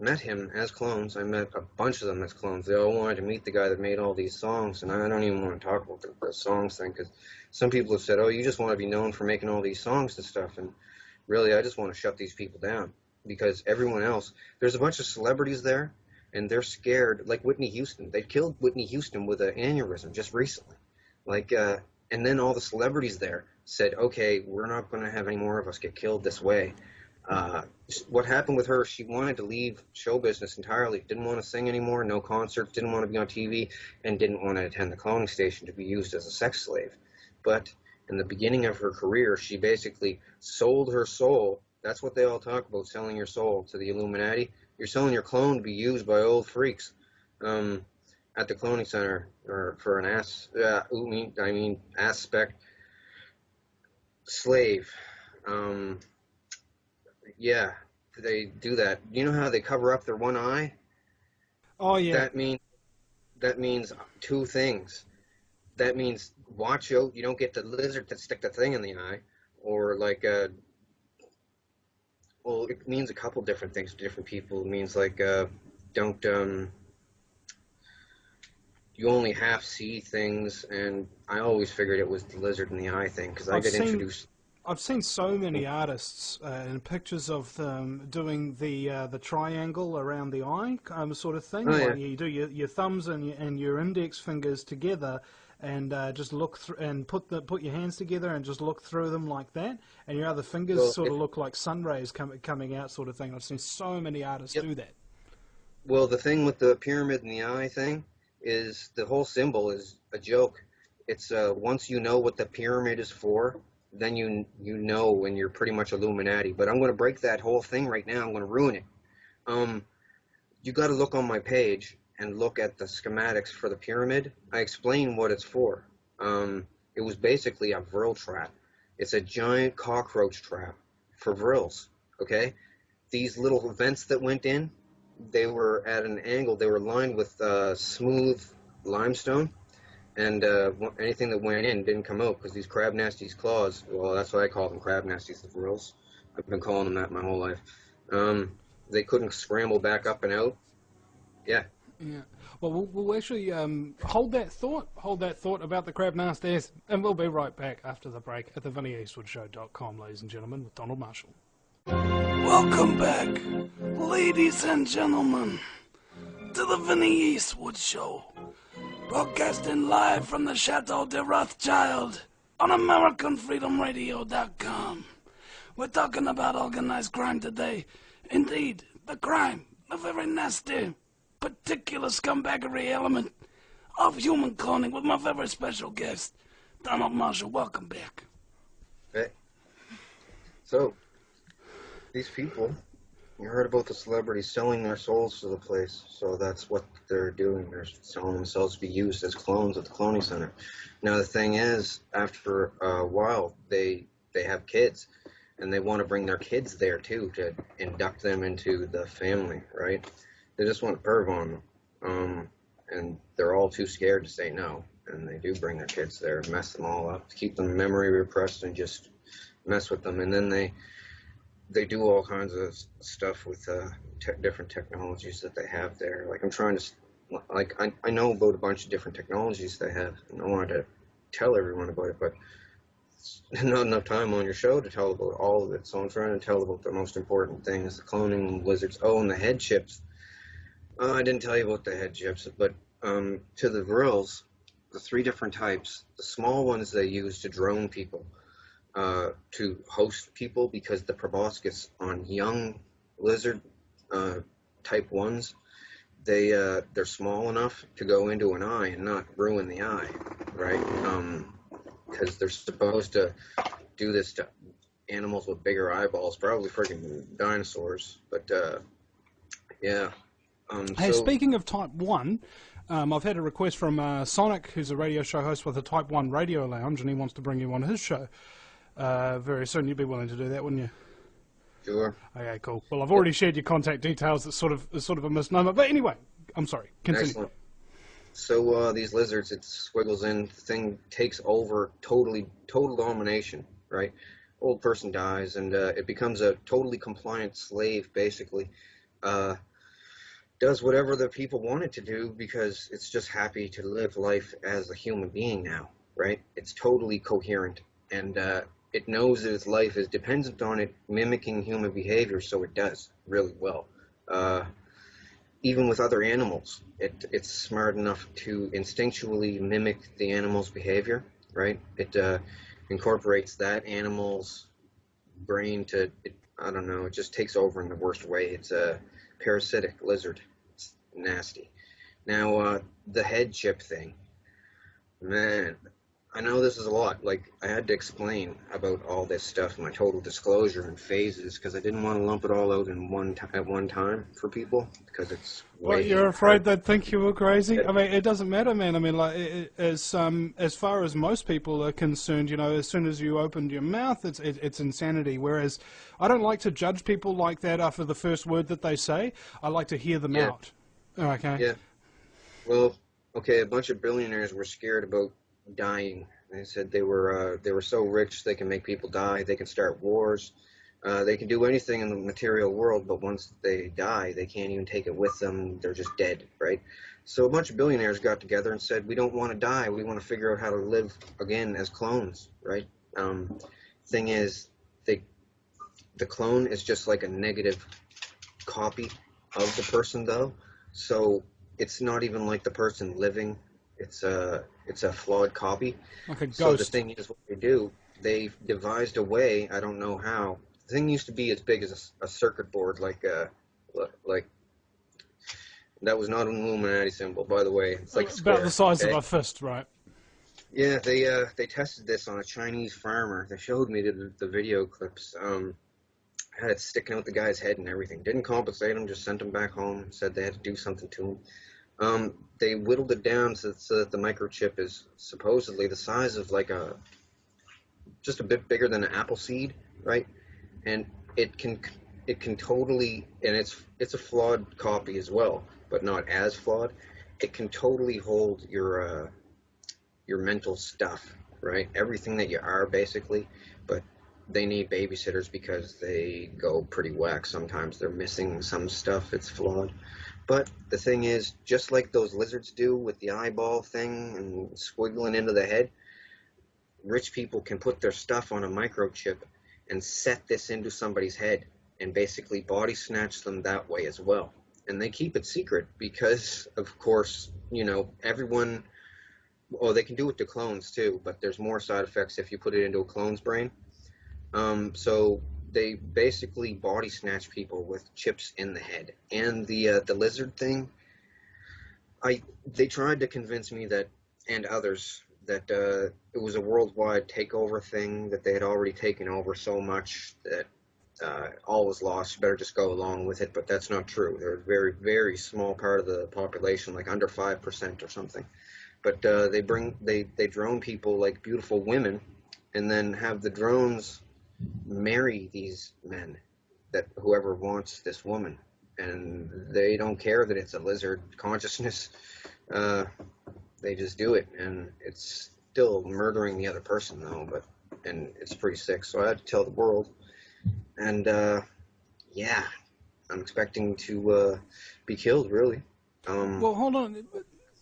Met him as clones. I met a bunch of them as clones. They all wanted to meet the guy that made all these songs, and I don't even want to talk about the songs thing, because some people have said, oh, you just want to be known for making all these songs and stuff, and really, I just want to shut these people down, because everyone else, there's a bunch of celebrities there, and they're scared, like Whitney Houston. They killed Whitney Houston with an aneurysm just recently. Like, and then all the celebrities there said, okay, we're not going to have any more of us get killed this way. What happened with her, she wanted to leave show business entirely, didn't want to sing anymore, no concerts, didn't want to be on TV, and didn't want to attend the cloning station to be used as a sex slave. But in the beginning of her career, she basically sold her soul. That's what they all talk about, selling your soul to the Illuminati. You're selling your clone to be used by old freaks at the cloning center, or for an aspect slave. Yeah, they do that. You know how they cover up their one eye? Oh, yeah. That means 2 things. That means watch out, you don't get the lizard to stick the thing in the eye, or like, well, it means a couple different things to different people. It means like, don't, you only half see things, and I always figured it was the lizard in the eye thing, because I get introduced. I've seen so many artists in pictures of them doing the triangle around the eye sort of thing. Oh, yeah. Like you do your thumbs and your index fingers together, and just look through and put your hands together and just look through them like that, and your other fingers sort of look like sun rays coming out, sort of thing. I've seen so many artists do that. Well, the thing with the pyramid in the eye thing is the whole symbol is a joke. It's once you know what the pyramid is for, then you know when you're pretty much Illuminati. But I'm going to break that whole thing right now. I'm going to ruin it. You got to look on my page and look at the schematics for the pyramid. I explain what it's for. It was basically a vril trap. It's a giant cockroach trap for vrils, okay? These little vents that went in, they were at an angle. They were lined with smooth limestone. And anything that went in didn't come out, because these crab nasties' claws, well, that's why I call them crab nasties, the vrils. I've been calling them that my whole life. They couldn't scramble back up and out. Yeah. Yeah. Well, we'll actually hold that thought about the crab nasties, and we'll be right back after the break at the VinnyEastwoodShow.com, ladies and gentlemen, with Donald Marshall. Welcome back, ladies and gentlemen, to the Vinny Eastwood Show, broadcasting live from the Chateau de Rothschild on AmericanFreedomRadio.com. We're talking about organized crime today. Indeed, the crime, the very nasty, particular scumbaggery element of human cloning with my very special guest, Donald Marshall. Welcome back. Hey. So, these people, you heard about the celebrities selling their souls to the place, so that's what they're doing. They're selling themselves to be used as clones at the cloning center. Now the thing is, after a while, they have kids, and they want to bring their kids there too, to induct them into the family, right? They just want to perv on them, and they're all too scared to say no, and they do bring their kids there, mess them all up, keep them memory repressed, and just mess with them, and then they do all kinds of stuff with different technologies that they have there. Like I'm trying to, like I know about a bunch of different technologies they have, and I wanted to tell everyone about it, but there's not enough time on your show to tell about all of it. So I'm trying to tell about the most important things: the cloning lizards. Oh, and the head chips. I didn't tell you about the head chips, but to the grills, the 3 different types. The small ones they use to drone people. To host people, because the proboscis on young lizard type 1s, they're small enough to go into an eye and not ruin the eye, right? Because they're supposed to do this to animals with bigger eyeballs, probably freaking dinosaurs, but yeah. Hey, so, speaking of Type 1, I've had a request from Sonic, who's a radio show host with a Type 1 radio lounge, and he wants to bring you on his show. Very soon. You'd be willing to do that, wouldn't you? Sure. Okay, cool. Well, I've already shared your contact details. It's sort of a misnomer. But anyway, I'm sorry. Continue. Excellent. So these lizards, it squiggles in. The thing takes over total domination, right? Old person dies, and it becomes a totally compliant slave, basically. Does whatever the people want it to do because it's just happy to live life as a human being now, right? It's totally coherent, and it knows that its life is dependent on it mimicking human behavior, so it does really well. Even with other animals, it's smart enough to instinctually mimic the animal's behavior, right? It incorporates that animal's brain to, I don't know, it just takes over in the worst way. It's a parasitic lizard. It's nasty. Now, the head chip thing, man, I know this is a lot. Like, I had to explain about all this stuff, my total disclosure and phases, because I didn't want to lump it all out in at one time for people, because it's way... Well, you're afraid they'd think you were crazy? I mean, it doesn't matter, man. I mean, like, as far as most people are concerned, you know, as soon as you opened your mouth, it's insanity. Whereas I don't like to judge people like that after the first word that they say. I like to hear them out. Okay. Yeah. Well, okay, a bunch of billionaires were scared about dying. They said they were so rich they can make people die, they can start wars, they can do anything in the material world, but once they die, they can't even take it with them. They're just dead, right? So a bunch of billionaires got together and said, we don't want to die, we want to figure out how to live again as clones, right? Thing is, the clone is just like a negative copy of the person, though, so it's not even like the person living. It's a flawed copy. Like a ghost. So the thing is, what they do, they've devised a way, I don't know how. The thing used to be as big as a circuit board, like that was not an Illuminati symbol, by the way. It's like about the size of a fist, right? Yeah, they tested this on a Chinese farmer. They showed me the video clips. Had it sticking out the guy's head and everything. Didn't compensate him, just sent him back home. Said they had to do something to him. They whittled it down so that the microchip is supposedly the size of like just a bit bigger than an apple seed, right? And it can totally, and it's a flawed copy as well, but not as flawed. It can totally hold your mental stuff, right? Everything that you are, basically, but they need babysitters because they go pretty whack sometimes. They're missing some stuff. It's flawed. But the thing is, just like those lizards do with the eyeball thing and squiggling into the head, rich people can put their stuff on a microchip and set this into somebody's head and basically body snatch them that way as well. And they keep it secret because, of course, you know, everyone, well, they can do it to clones too, but there's more side effects if you put it into a clone's brain. So they basically body snatch people with chips in the head. And the lizard thing, they tried to convince me that, and others, that it was a worldwide takeover thing, that they had already taken over so much that all was lost, you better just go along with it. But that's not true. They're a very, very small part of the population, like under 5% or something. But they drone people like beautiful women, and then have the drones marry these men, that whoever wants this woman, and they don't care that it's a lizard consciousness. They just do it, and it's still murdering the other person though, and it's pretty sick. So I had to tell the world, and yeah, I'm expecting to be killed, really. Well, hold on.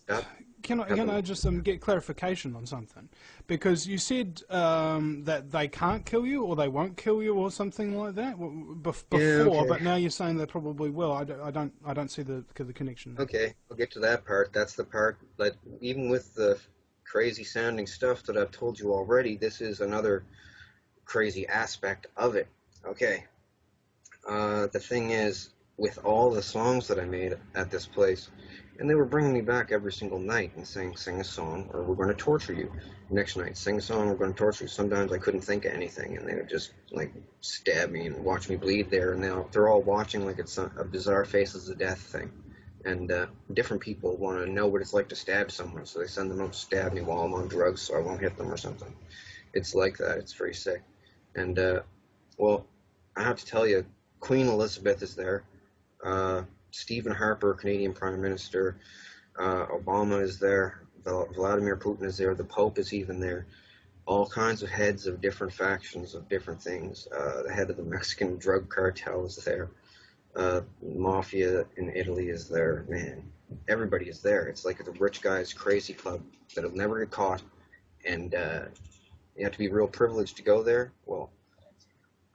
That Can I just get clarification on something? Because you said that they can't kill you, or they won't kill you, or something like that before. Yeah, okay. But now you're saying they probably will. I don't see the connection. Okay, I'll get to that part. That's the part that, even with the crazy sounding stuff that I've told you already, this is another crazy aspect of it. Okay. The thing is, with all the songs that I made at this place, and they were bringing me back every single night and saying, sing a song or we're going to torture you. Next night, sing a song, we're going to torture you. Sometimes I couldn't think of anything, and they would just like stab me and watch me bleed there. And they're all watching like it's a bizarre Faces of Death thing. And different people want to know what it's like to stab someone, so they send them out to stab me while I'm on drugs so I won't hit them or something. It's like that. It's very sick. And, well, I have to tell you, Queen Elizabeth is there. Stephen Harper, Canadian Prime Minister. Obama is there. Vladimir Putin is there. The Pope is even there. All kinds of heads of different factions of different things. The head of the Mexican drug cartel is there. Mafia in Italy is there. Man, everybody is there. It's like the rich guy's crazy club that'll never get caught. And you have to be real privileged to go there. Well,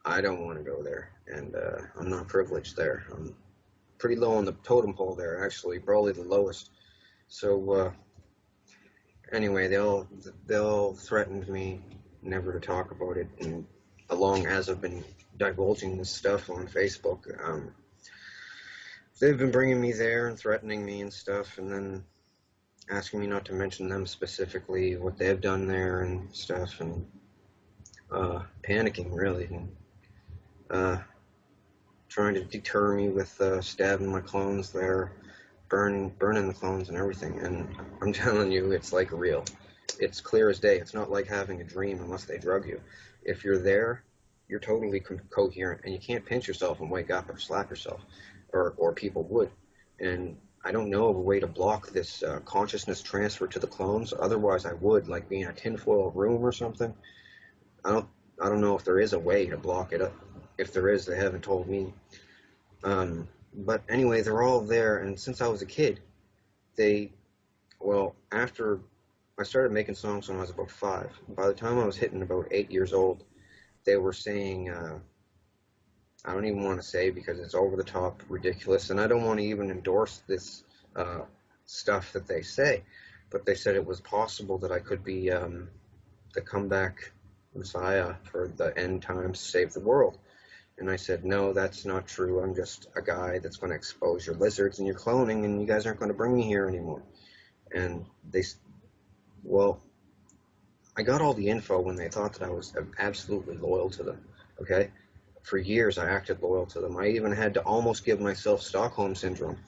I don't want to go there, and I'm not privileged there. I'm pretty low on the totem pole there, actually, probably the lowest. So anyway, they all threatened me never to talk about it, and along as I've been divulging this stuff on Facebook, they've been bringing me there and threatening me and stuff, and then asking me not to mention them specifically, what they've done there and stuff, and panicking, really, and trying to deter me with stabbing my clones there, burning the clones and everything. And I'm telling you, it's like real. It's clear as day. It's not like having a dream unless they drug you. If you're there, you're totally coherent, and you can't pinch yourself and wake up or slap yourself, or people would. And I don't know of a way to block this consciousness transfer to the clones. Otherwise, I would, like being in a tinfoil room or something. I don't know if there is a way to block it up. If there is, they haven't told me. But anyway, they're all there, and since I was a kid, after I started making songs when I was about 5, by the time I was hitting about 8 years old, they were saying, I don't even want to say because it's over the top ridiculous, and I don't want to even endorse this stuff that they say, but they said it was possible that I could be the comeback Messiah for the end times to save the world. And I said, no, that's not true. I'm just a guy that's going to expose your lizards and your cloning, and you guys aren't going to bring me here anymore. And I got all the info when they thought that I was absolutely loyal to them, okay? For years, I acted loyal to them. I even had to almost give myself Stockholm Syndrome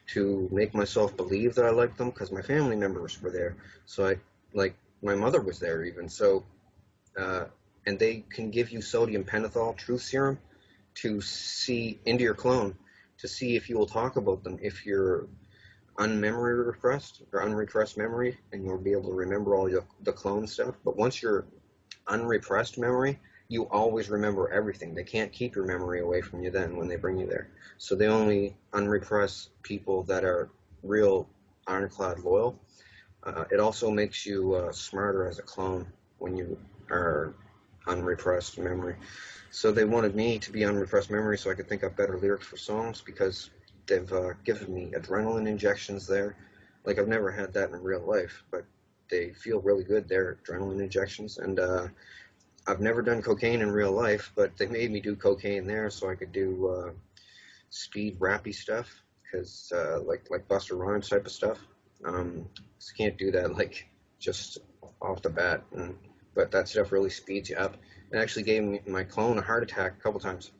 to make myself believe that I liked them, because my family members were there. So my mother was there even. So, and they can give you sodium pentothal truth serum to see into your clone, to see if you will talk about them, if you're unmemory repressed or unrepressed memory, and you'll be able to remember all the clone stuff. But once you're unrepressed memory, you always remember everything. They can't keep your memory away from you then when they bring you there. So they only unrepress people that are real ironclad loyal. It also makes you smarter as a clone when you are unrepressed memory. So they wanted me to be unrepressed memory so I could think up better lyrics for songs, because they've given me adrenaline injections there. Like, I've never had that in real life, but they feel really good. They're adrenaline injections. And I've never done cocaine in real life, but they made me do cocaine there so I could do speed rappy stuff, because like Busta Rhymes type of stuff. So can't do that like just off the bat, but that stuff really speeds you up. It actually gave my clone a heart attack a couple times.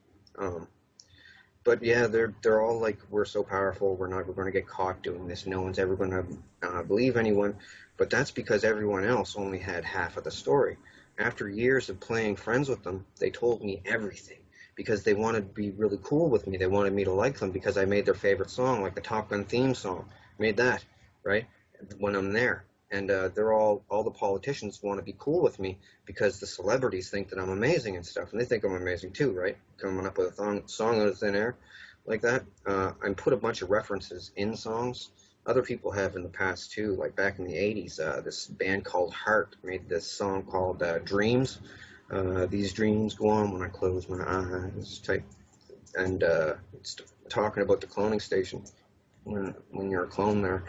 But yeah, they're all like, we're so powerful, we're going to get caught doing this, no one's ever going to believe anyone. But that's because everyone else only had half of the story. After years of playing friends with them, they told me everything, because they wanted to be really cool with me. They wanted me to like them because I made their favorite song, like the Top Gun theme song. Made that, right, when I'm there. And they're all the politicians want to be cool with me because the celebrities think that I'm amazing and stuff. And they think I'm amazing too, right? Coming up with a song out of thin air like that. I put a bunch of references in songs. Other people have in the past too, like back in the 80s, this band called Heart made this song called Dreams. These dreams go on when I close my eyes type. And it's talking about the cloning station when you're a clone there.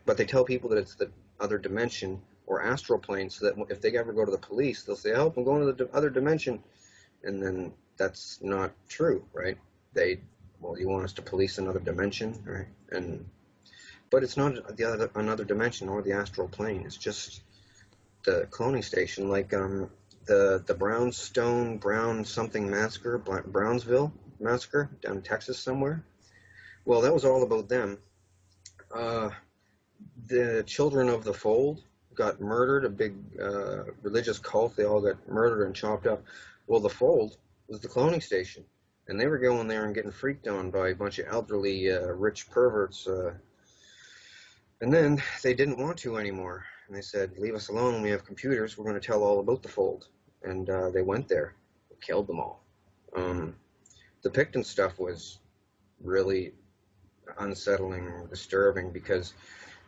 But they tell people that it's the other dimension or astral plane, so that if they ever go to the police, they'll say, help, I'm going to the other dimension. And then that's not true, right? Well, you want us to police another dimension, right? But it's not another dimension or the astral plane. It's just the cloning station, like the Brown something massacre, Brownsville massacre down in Texas somewhere. Well, that was all about them. The children of the fold got murdered, a big religious cult. They all got murdered and chopped up. Well, the fold was the cloning station, and they were going there and getting freaked on by a bunch of elderly, rich perverts. And then they didn't want to anymore, and they said, leave us alone, we have computers, we're going to tell all about the fold. And they went there, killed them all. The Picton stuff was really unsettling or disturbing because,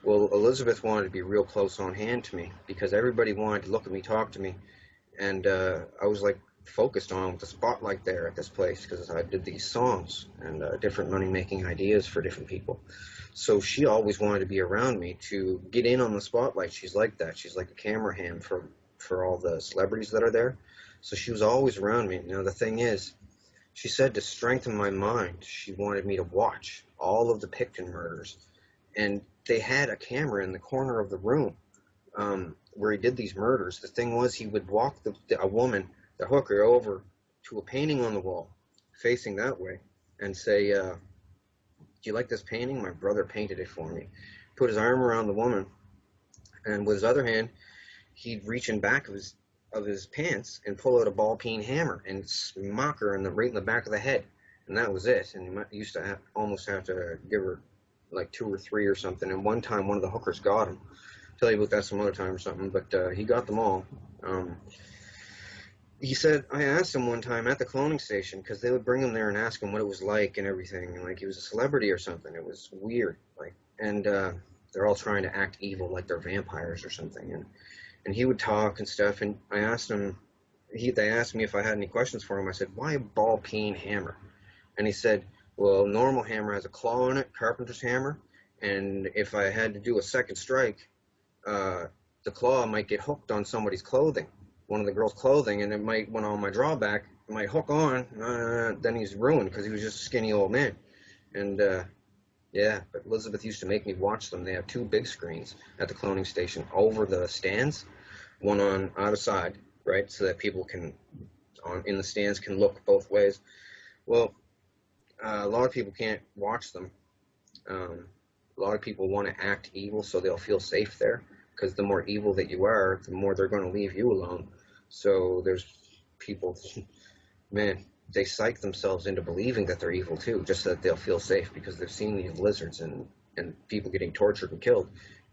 well, Elizabeth wanted to be real close on hand to me because everybody wanted to look at me, talk to me, and I was like focused on with the spotlight there at this place because I did these songs and different money-making ideas for different people. So she always wanted to be around me to get in on the spotlight. She's like that. She's like a camera hand for all the celebrities that are there. So she was always around me. Now the thing is, she said to strengthen my mind, she wanted me to watch all of the Picton murders. And they had a camera in the corner of the room where he did these murders. The thing was, he would walk a woman, the hooker, over to a painting on the wall, facing that way, and say, do you like this painting? My brother painted it for me. Put his arm around the woman, and with his other hand, he'd reach in back of his pants and pull out a ball-peen hammer and smack her right in the back of the head. And that was it. And he used to almost have to give her like 2 or 3 or something. And one time, one of the hookers got him. I'll tell you about that some other time or something. But he got them all. He said, I asked him one time at the cloning station, because they would bring him there and ask him what it was like and everything. And like he was a celebrity or something. It was weird. And they're all trying to act evil like they're vampires or something. And he would talk and stuff. And I asked him, they asked me if I had any questions for him. I said, why a ball-peen hammer? And he said, well, normal hammer has a claw in it, carpenter's hammer, and if I had to do a second strike, the claw might get hooked on somebody's clothing, one of the girls' clothing, and it might, when on my drawback, it might hook on, then he's ruined because he was just a skinny old man. And yeah, but Elizabeth used to make me watch them. They have 2 big screens at the cloning station over the stands, one on either side, right, so that people in the stands can look both ways. Well, a lot of people can't watch them. A lot of people want to act evil so they'll feel safe there, because the more evil that you are, the more they're going to leave you alone. So there's people, man, they psych themselves into believing that they're evil too, just so that they'll feel safe, because they've seen these lizards and people getting tortured and killed,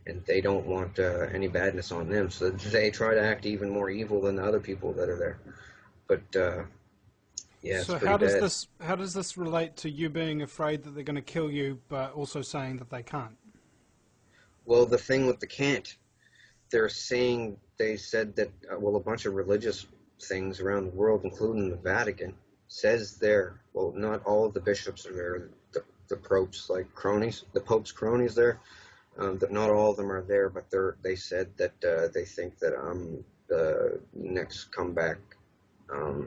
and they don't want any badness on them. So they try to act even more evil than the other people that are there. But yeah, so how does this relate to you being afraid that they're going to kill you, but also saying that they can't? Well, the thing with the can't, they said that, well, a bunch of religious things around the world, including the Vatican, says there, well, not all of the bishops are there, the Pope's like cronies, the Pope's cronies there, that not all of them are there, but they said that they think that I'm the next comeback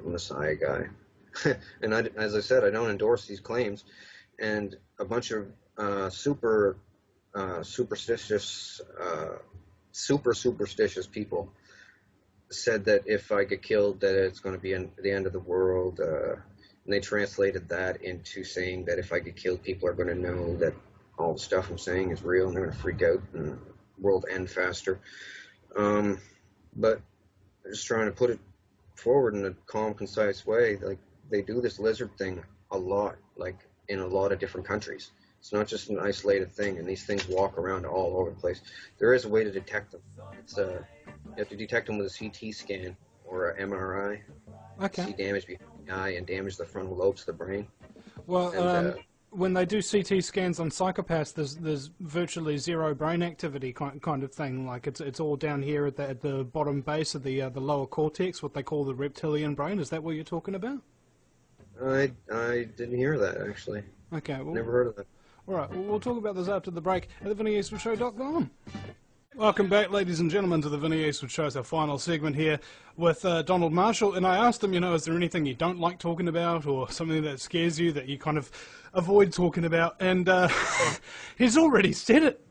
Messiah guy. And as I said, I don't endorse these claims. And a bunch of super superstitious people said that if I get killed, that it's going to be the end of the world. And they translated that into saying that if I get killed, people are going to know that all the stuff I'm saying is real, and they're going to freak out and the world end faster. But I'm just trying to put it forward in a calm, concise way. Like, they do this lizard thing a lot, like in a lot of different countries. It's not just an isolated thing, and these things walk around all over the place. There is a way to detect them. It's you have to detect them with a CT scan or an MRI. Okay. See damage behind the eye and damage the frontal lobes of the brain. Well, And, when they do CT scans on psychopaths, there's virtually zero brain activity kind of thing. Like it's all down here at the bottom base of the lower cortex, what they call the reptilian brain. Is that what you're talking about? I didn't hear that, actually. Okay. Well, Never heard of that. all right. We'll talk about this after the break at thevinnieeastwoodshow.com. Welcome back, ladies and gentlemen, to the Vinnie Eastwood Show. It's our final segment here with Donald Marshall. And I asked him, is there anything you don't like talking about or something that scares you that you kind of avoid talking about? And he's already said it.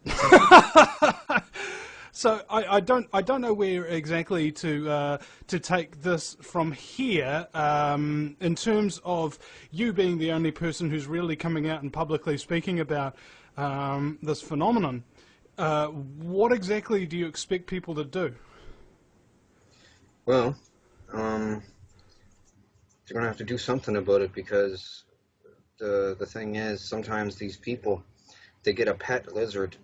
So I don't know where exactly to take this from here in terms of you being the only person who's really coming out and publicly speaking about this phenomenon. What exactly do you expect people to do? Well, they're going to have to do something about it, because the thing is, sometimes these people, they get a pet lizard,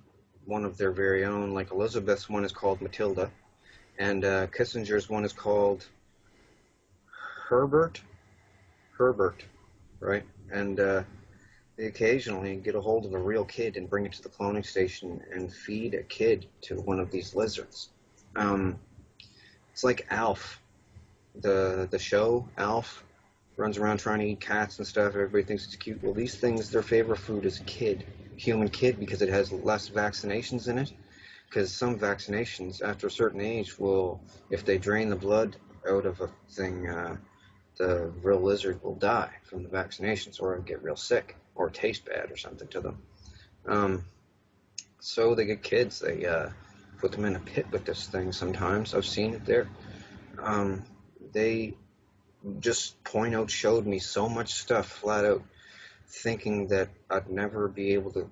one of their very own. Like Elizabeth's one is called Matilda, and Kissinger's one is called Herbert, right? And they occasionally get a hold of a real kid and bring it to the cloning station and feed a kid to one of these lizards. It's like Alf, the show Alf, runs around trying to eat cats and stuff. Everybody thinks it's cute. Well, these things, their favorite food is human kid, because it has less vaccinations in it. Because some vaccinations, after a certain age, will, if they drain the blood out of a thing, the real lizard will die from the vaccinations, or get real sick, or taste bad or something to them. So they get kids, they put them in a pit with this thing sometimes. I've seen it there. They just point out, showed me so much stuff flat out, thinking that I'd never be able to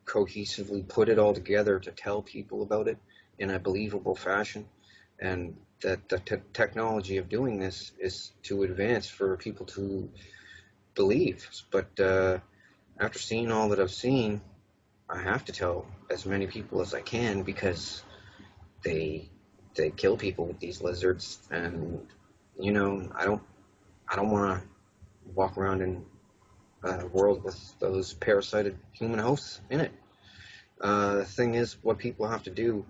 cohesively put it all together to tell people about it in a believable fashion, and that the technology of doing this is to advance for people to believe. But after seeing all that I've seen, I have to tell as many people as I can, because they kill people with these lizards, and I don't want to walk around in a world with those parasited human hosts in it. The thing is, what people have to do,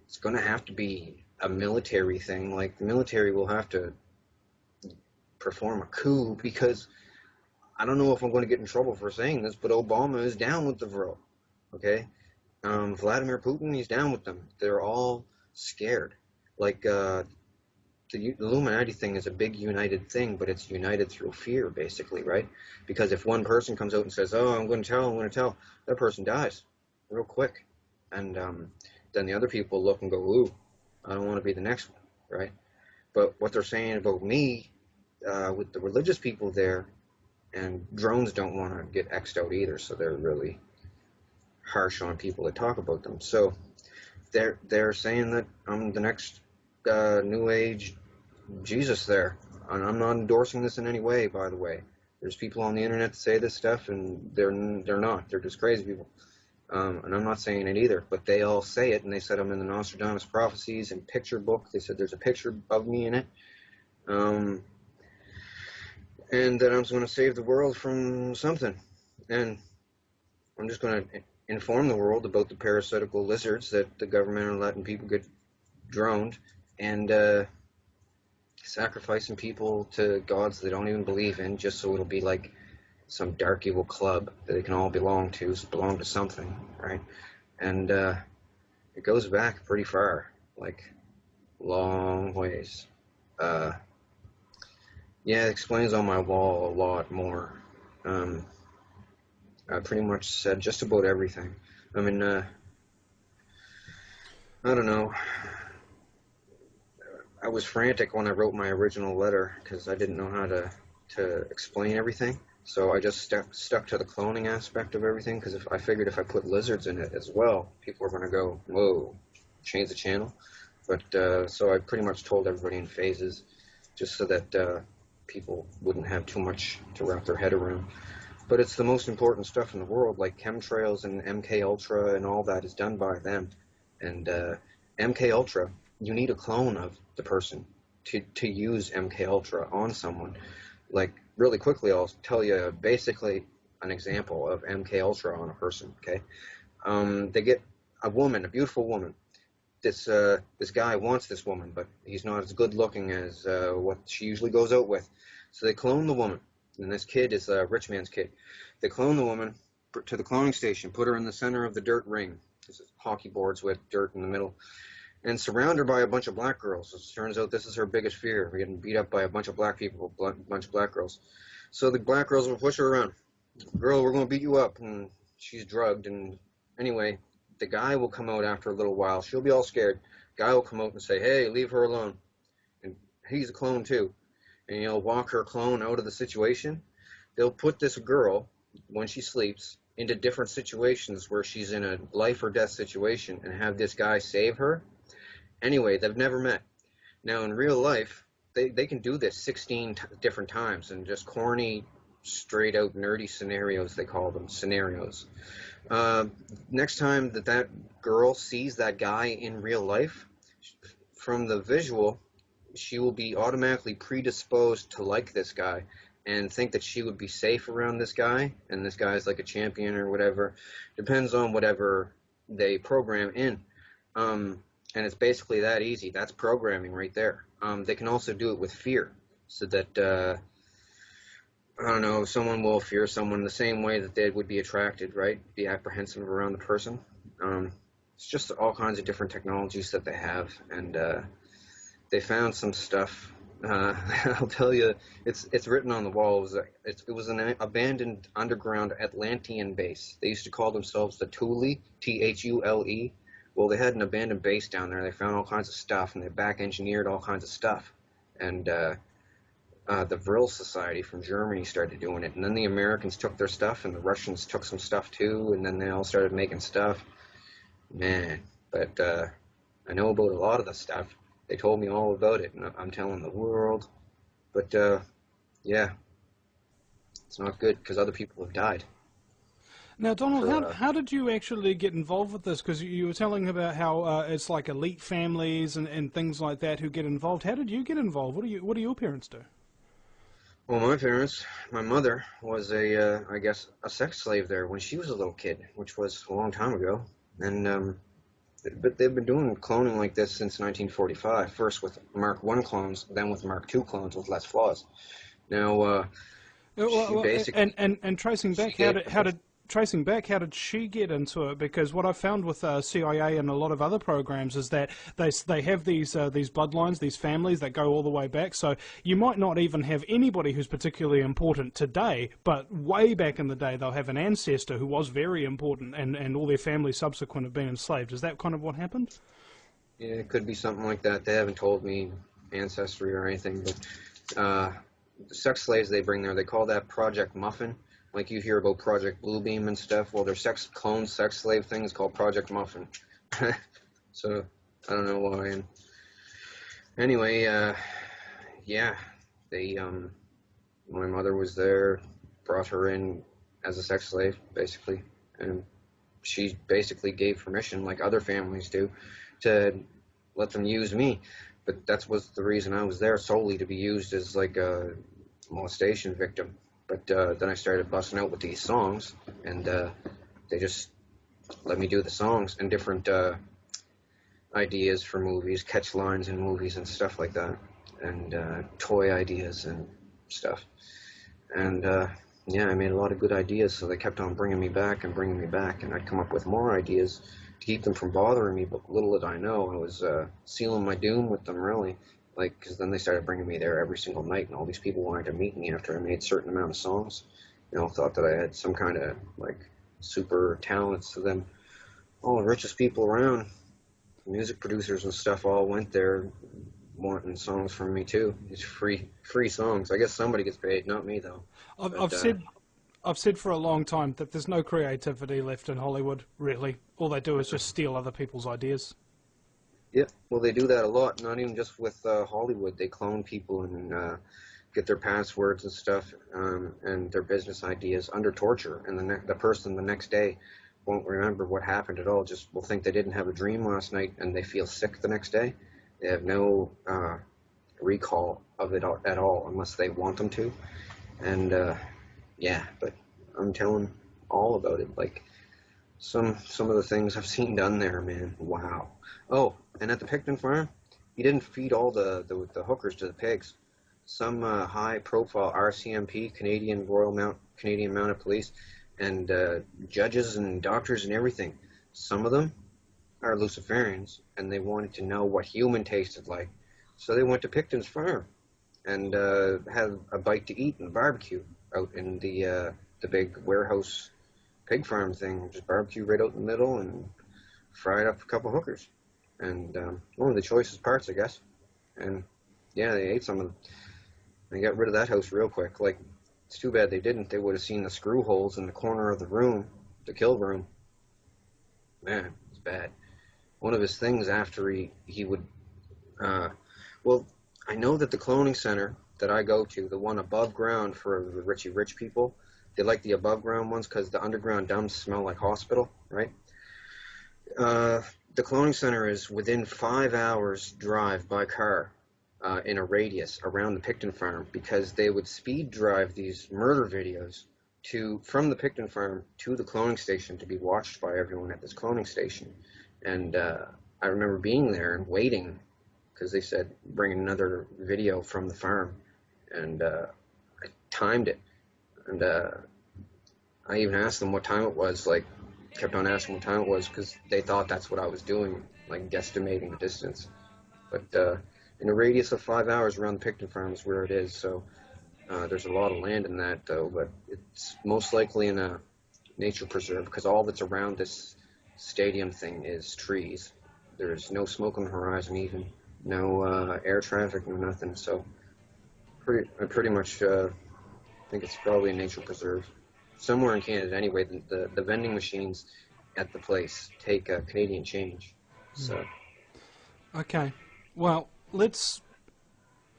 it's going to have to be a military thing. Like, the military will have to perform a coup, because I don't know if I'm going to get in trouble for saying this, but Obama is down with the Vril, okay? Vladimir Putin, he's down with them. They're all scared. Like, the Illuminati thing is a big united thing, but it's united through fear, basically, right? Because if one person comes out and says, oh, I'm going to tell, that person dies real quick. And then the other people look and go, ooh, I don't want to be the next one, right? But what they're saying about me, with the religious people there, and drones don't want to get X'd out either, so they're really harsh on people that talk about them. So they're saying that I'm the next New Age Jesus there, and I'm not endorsing this in any way, by the way. There's people on the internet that say this stuff, and they're not. They're just crazy people. And I'm not saying it either, but they all say it, and they said I'm in the Nostradamus Prophecies and picture book. They said there's a picture of me in it. And that I'm going to save the world from something. And I'm just going to inform the world about the parasitical lizards that the government are letting people get droned, and sacrificing people to gods they don't even believe in, just so it'll be like some dark evil club that they can all belong to something, right? And it goes back pretty far, like long ways. Yeah, it explains on my wall a lot more. I pretty much said just about everything. I mean, I don't know. I was frantic when I wrote my original letter because I didn't know how to explain everything. So I just stuck to the cloning aspect of everything, because I figured if I put lizards in it as well, people are going to go, whoa, change the channel. But so I pretty much told everybody in phases, just so that people wouldn't have too much to wrap their head around. But it's the most important stuff in the world, like chemtrails and MK Ultra and all that is done by them. And MK Ultra, you need a clone of the person to use MK Ultra on someone. Like, really quickly, I'll tell you basically an example of MK Ultra on a person, okay? They get a woman, a beautiful woman. This guy wants this woman, but he's not as good looking as what she usually goes out with. So they clone the woman, and this kid is a rich man's kid. They clone the woman to the cloning station, put her in the center of the dirt ring. This is hockey boards with dirt in the middle, and surround her by a bunch of black girls. It turns out this is her biggest fear, getting beat up by a bunch of black people, a bunch of black girls. So the black girls will push her around. Girl, we're going to beat you up. And she's drugged. And anyway, the guy will come out after a little while. She'll be all scared. Guy will come out and say, hey, leave her alone. And he's a clone too. And he'll walk her clone out of the situation. They'll put this girl, when she sleeps, into different situations where she's in a life or death situation and have this guy save her. Anyway, they've never met. Now, in real life, they can do this 16 different times, and just corny, straight-out nerdy scenarios, they call them, scenarios. Next time that girl sees that guy in real life, from the visual, she will be automatically predisposed to like this guy and think that she would be safe around this guy, and this guy's like a champion or whatever. Depends on whatever they program in. And it's basically that easy. That's programming right there. They can also do it with fear, so that, I don't know, someone will fear someone the same way that they would be attracted, right? Be apprehensive around the person. It's just all kinds of different technologies that they have, and they found some stuff. I'll tell you, it's written on the wall. It was an abandoned underground Atlantean base. They used to call themselves the Thule, Thule. Well, they had an abandoned base down there. They found all kinds of stuff, and they back-engineered all kinds of stuff. And the Vril Society from Germany started doing it. And then the Americans took their stuff, and the Russians took some stuff too, and then they all started making stuff. Man, but I know about a lot of the stuff. They told me all about it, and I'm telling the world. But, yeah, it's not good, because other people have died. Now, Donald, how did you actually get involved with this? Because you were telling about how it's like elite families and things like that who get involved. How did you get involved? What do your parents do? Well, my parents, my mother was I guess, a sex slave there when she was a little kid, which was a long time ago. And but they've been doing cloning like this since 1945. First with Mark I clones, then with Mark II clones with less flaws. Now, basically, and tracing back, how did she get into it? Because what I found with CIA and a lot of other programs is that they have these bloodlines, these families that go all the way back. So you might not even have anybody who's particularly important today, but way back in the day they'll have an ancestor who was very important, and all their family subsequent have been enslaved. Is that kind of what happened? Yeah, it could be something like that. They haven't told me ancestry or anything, but the sex slaves they bring there, they call that Project Muffin. Like you hear about Project Bluebeam and stuff. Well, their clone sex slave thing is called Project Muffin. So, I don't know why. And anyway, yeah, my mother was there, brought her in as a sex slave, basically. And she basically gave permission, like other families do, to let them use me. But that was the reason I was there, solely to be used as like a molestation victim. But then I started busting out with these songs, and they just let me do the songs and different ideas for movies, catch lines in movies and stuff like that. and toy ideas and stuff. And yeah, I made a lot of good ideas, so they kept on bringing me back, and I'd come up with more ideas to keep them from bothering me. But little did I know, I was sealing my doom with them, really. Like, because then they started bringing me there every single night, and all these people wanted to meet me after I made a certain amount of songs. You know, thought that I had some kind of like super talents to them. All the richest people around, music producers and stuff, all went there wanting songs from me too. It's free songs. I guess somebody gets paid, not me though. I've said for a long time that there's no creativity left in Hollywood, really. All they do is just steal other people's ideas. Yeah, well, they do that a lot, not even just with Hollywood. They clone people and get their passwords and stuff and their business ideas under torture, and the person the next day won't remember what happened at all, just will think they didn't have a dream last night, and they feel sick the next day. They have no recall of it at all unless they want them to. And yeah, but I'm telling all about it. Like some of the things I've seen done there, man. Wow. Oh, and at the Picton farm, he didn't feed all the hookers to the pigs. Some high-profile RCMP, Canadian Mounted Police, and judges and doctors and everything. Some of them are Luciferians, and they wanted to know what human tasted like. So they went to Picton's farm and had a bite to eat and barbecue out in the big warehouse pig farm thing. Just barbecue right out in the middle and fried up a couple hookers. And one of the choicest parts, I guess. And yeah, they ate some of them. They got rid of that house real quick. Like, it's too bad they didn't. They would have seen the screw holes in the corner of the room, the kill room. Man, it's bad. One of his things after he would, well, I know that the cloning center that I go to, the one above ground for the rich people, they like the above ground ones because the underground dumps smell like hospital, right? The cloning center is within 5 hours drive by car in a radius around the Picton farm, because they would speed drive these murder videos from the Picton farm to the cloning station to be watched by everyone at this cloning station. And I remember being there and waiting because they said bring another video from the farm, and I timed it, and I even asked them what time it was, like kept on asking what time it was because they thought that's what I was doing, like guesstimating the distance. But in a radius of 5 hours around the Picton farm is where it is, so there's a lot of land in that though, but it's most likely in a nature preserve because all that's around this stadium thing is trees. There's no smoke on the horizon, even no air traffic, no nothing. So I pretty much think it's probably a nature preserve somewhere in Canada. Anyway, the vending machines at the place take Canadian change. So okay, well, let's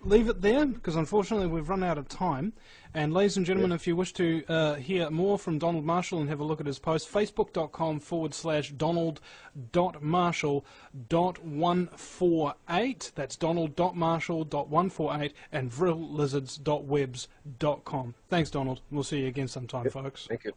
leave it there because unfortunately we've run out of time. And ladies and gentlemen, if you wish to hear more from Donald Marshall and have a look at his post, facebook.com/donald.marshall.148. That's donald.marshall.148 and vrilllizards.webs.com. Thanks, Donald. We'll see you again sometime, folks. Thank you.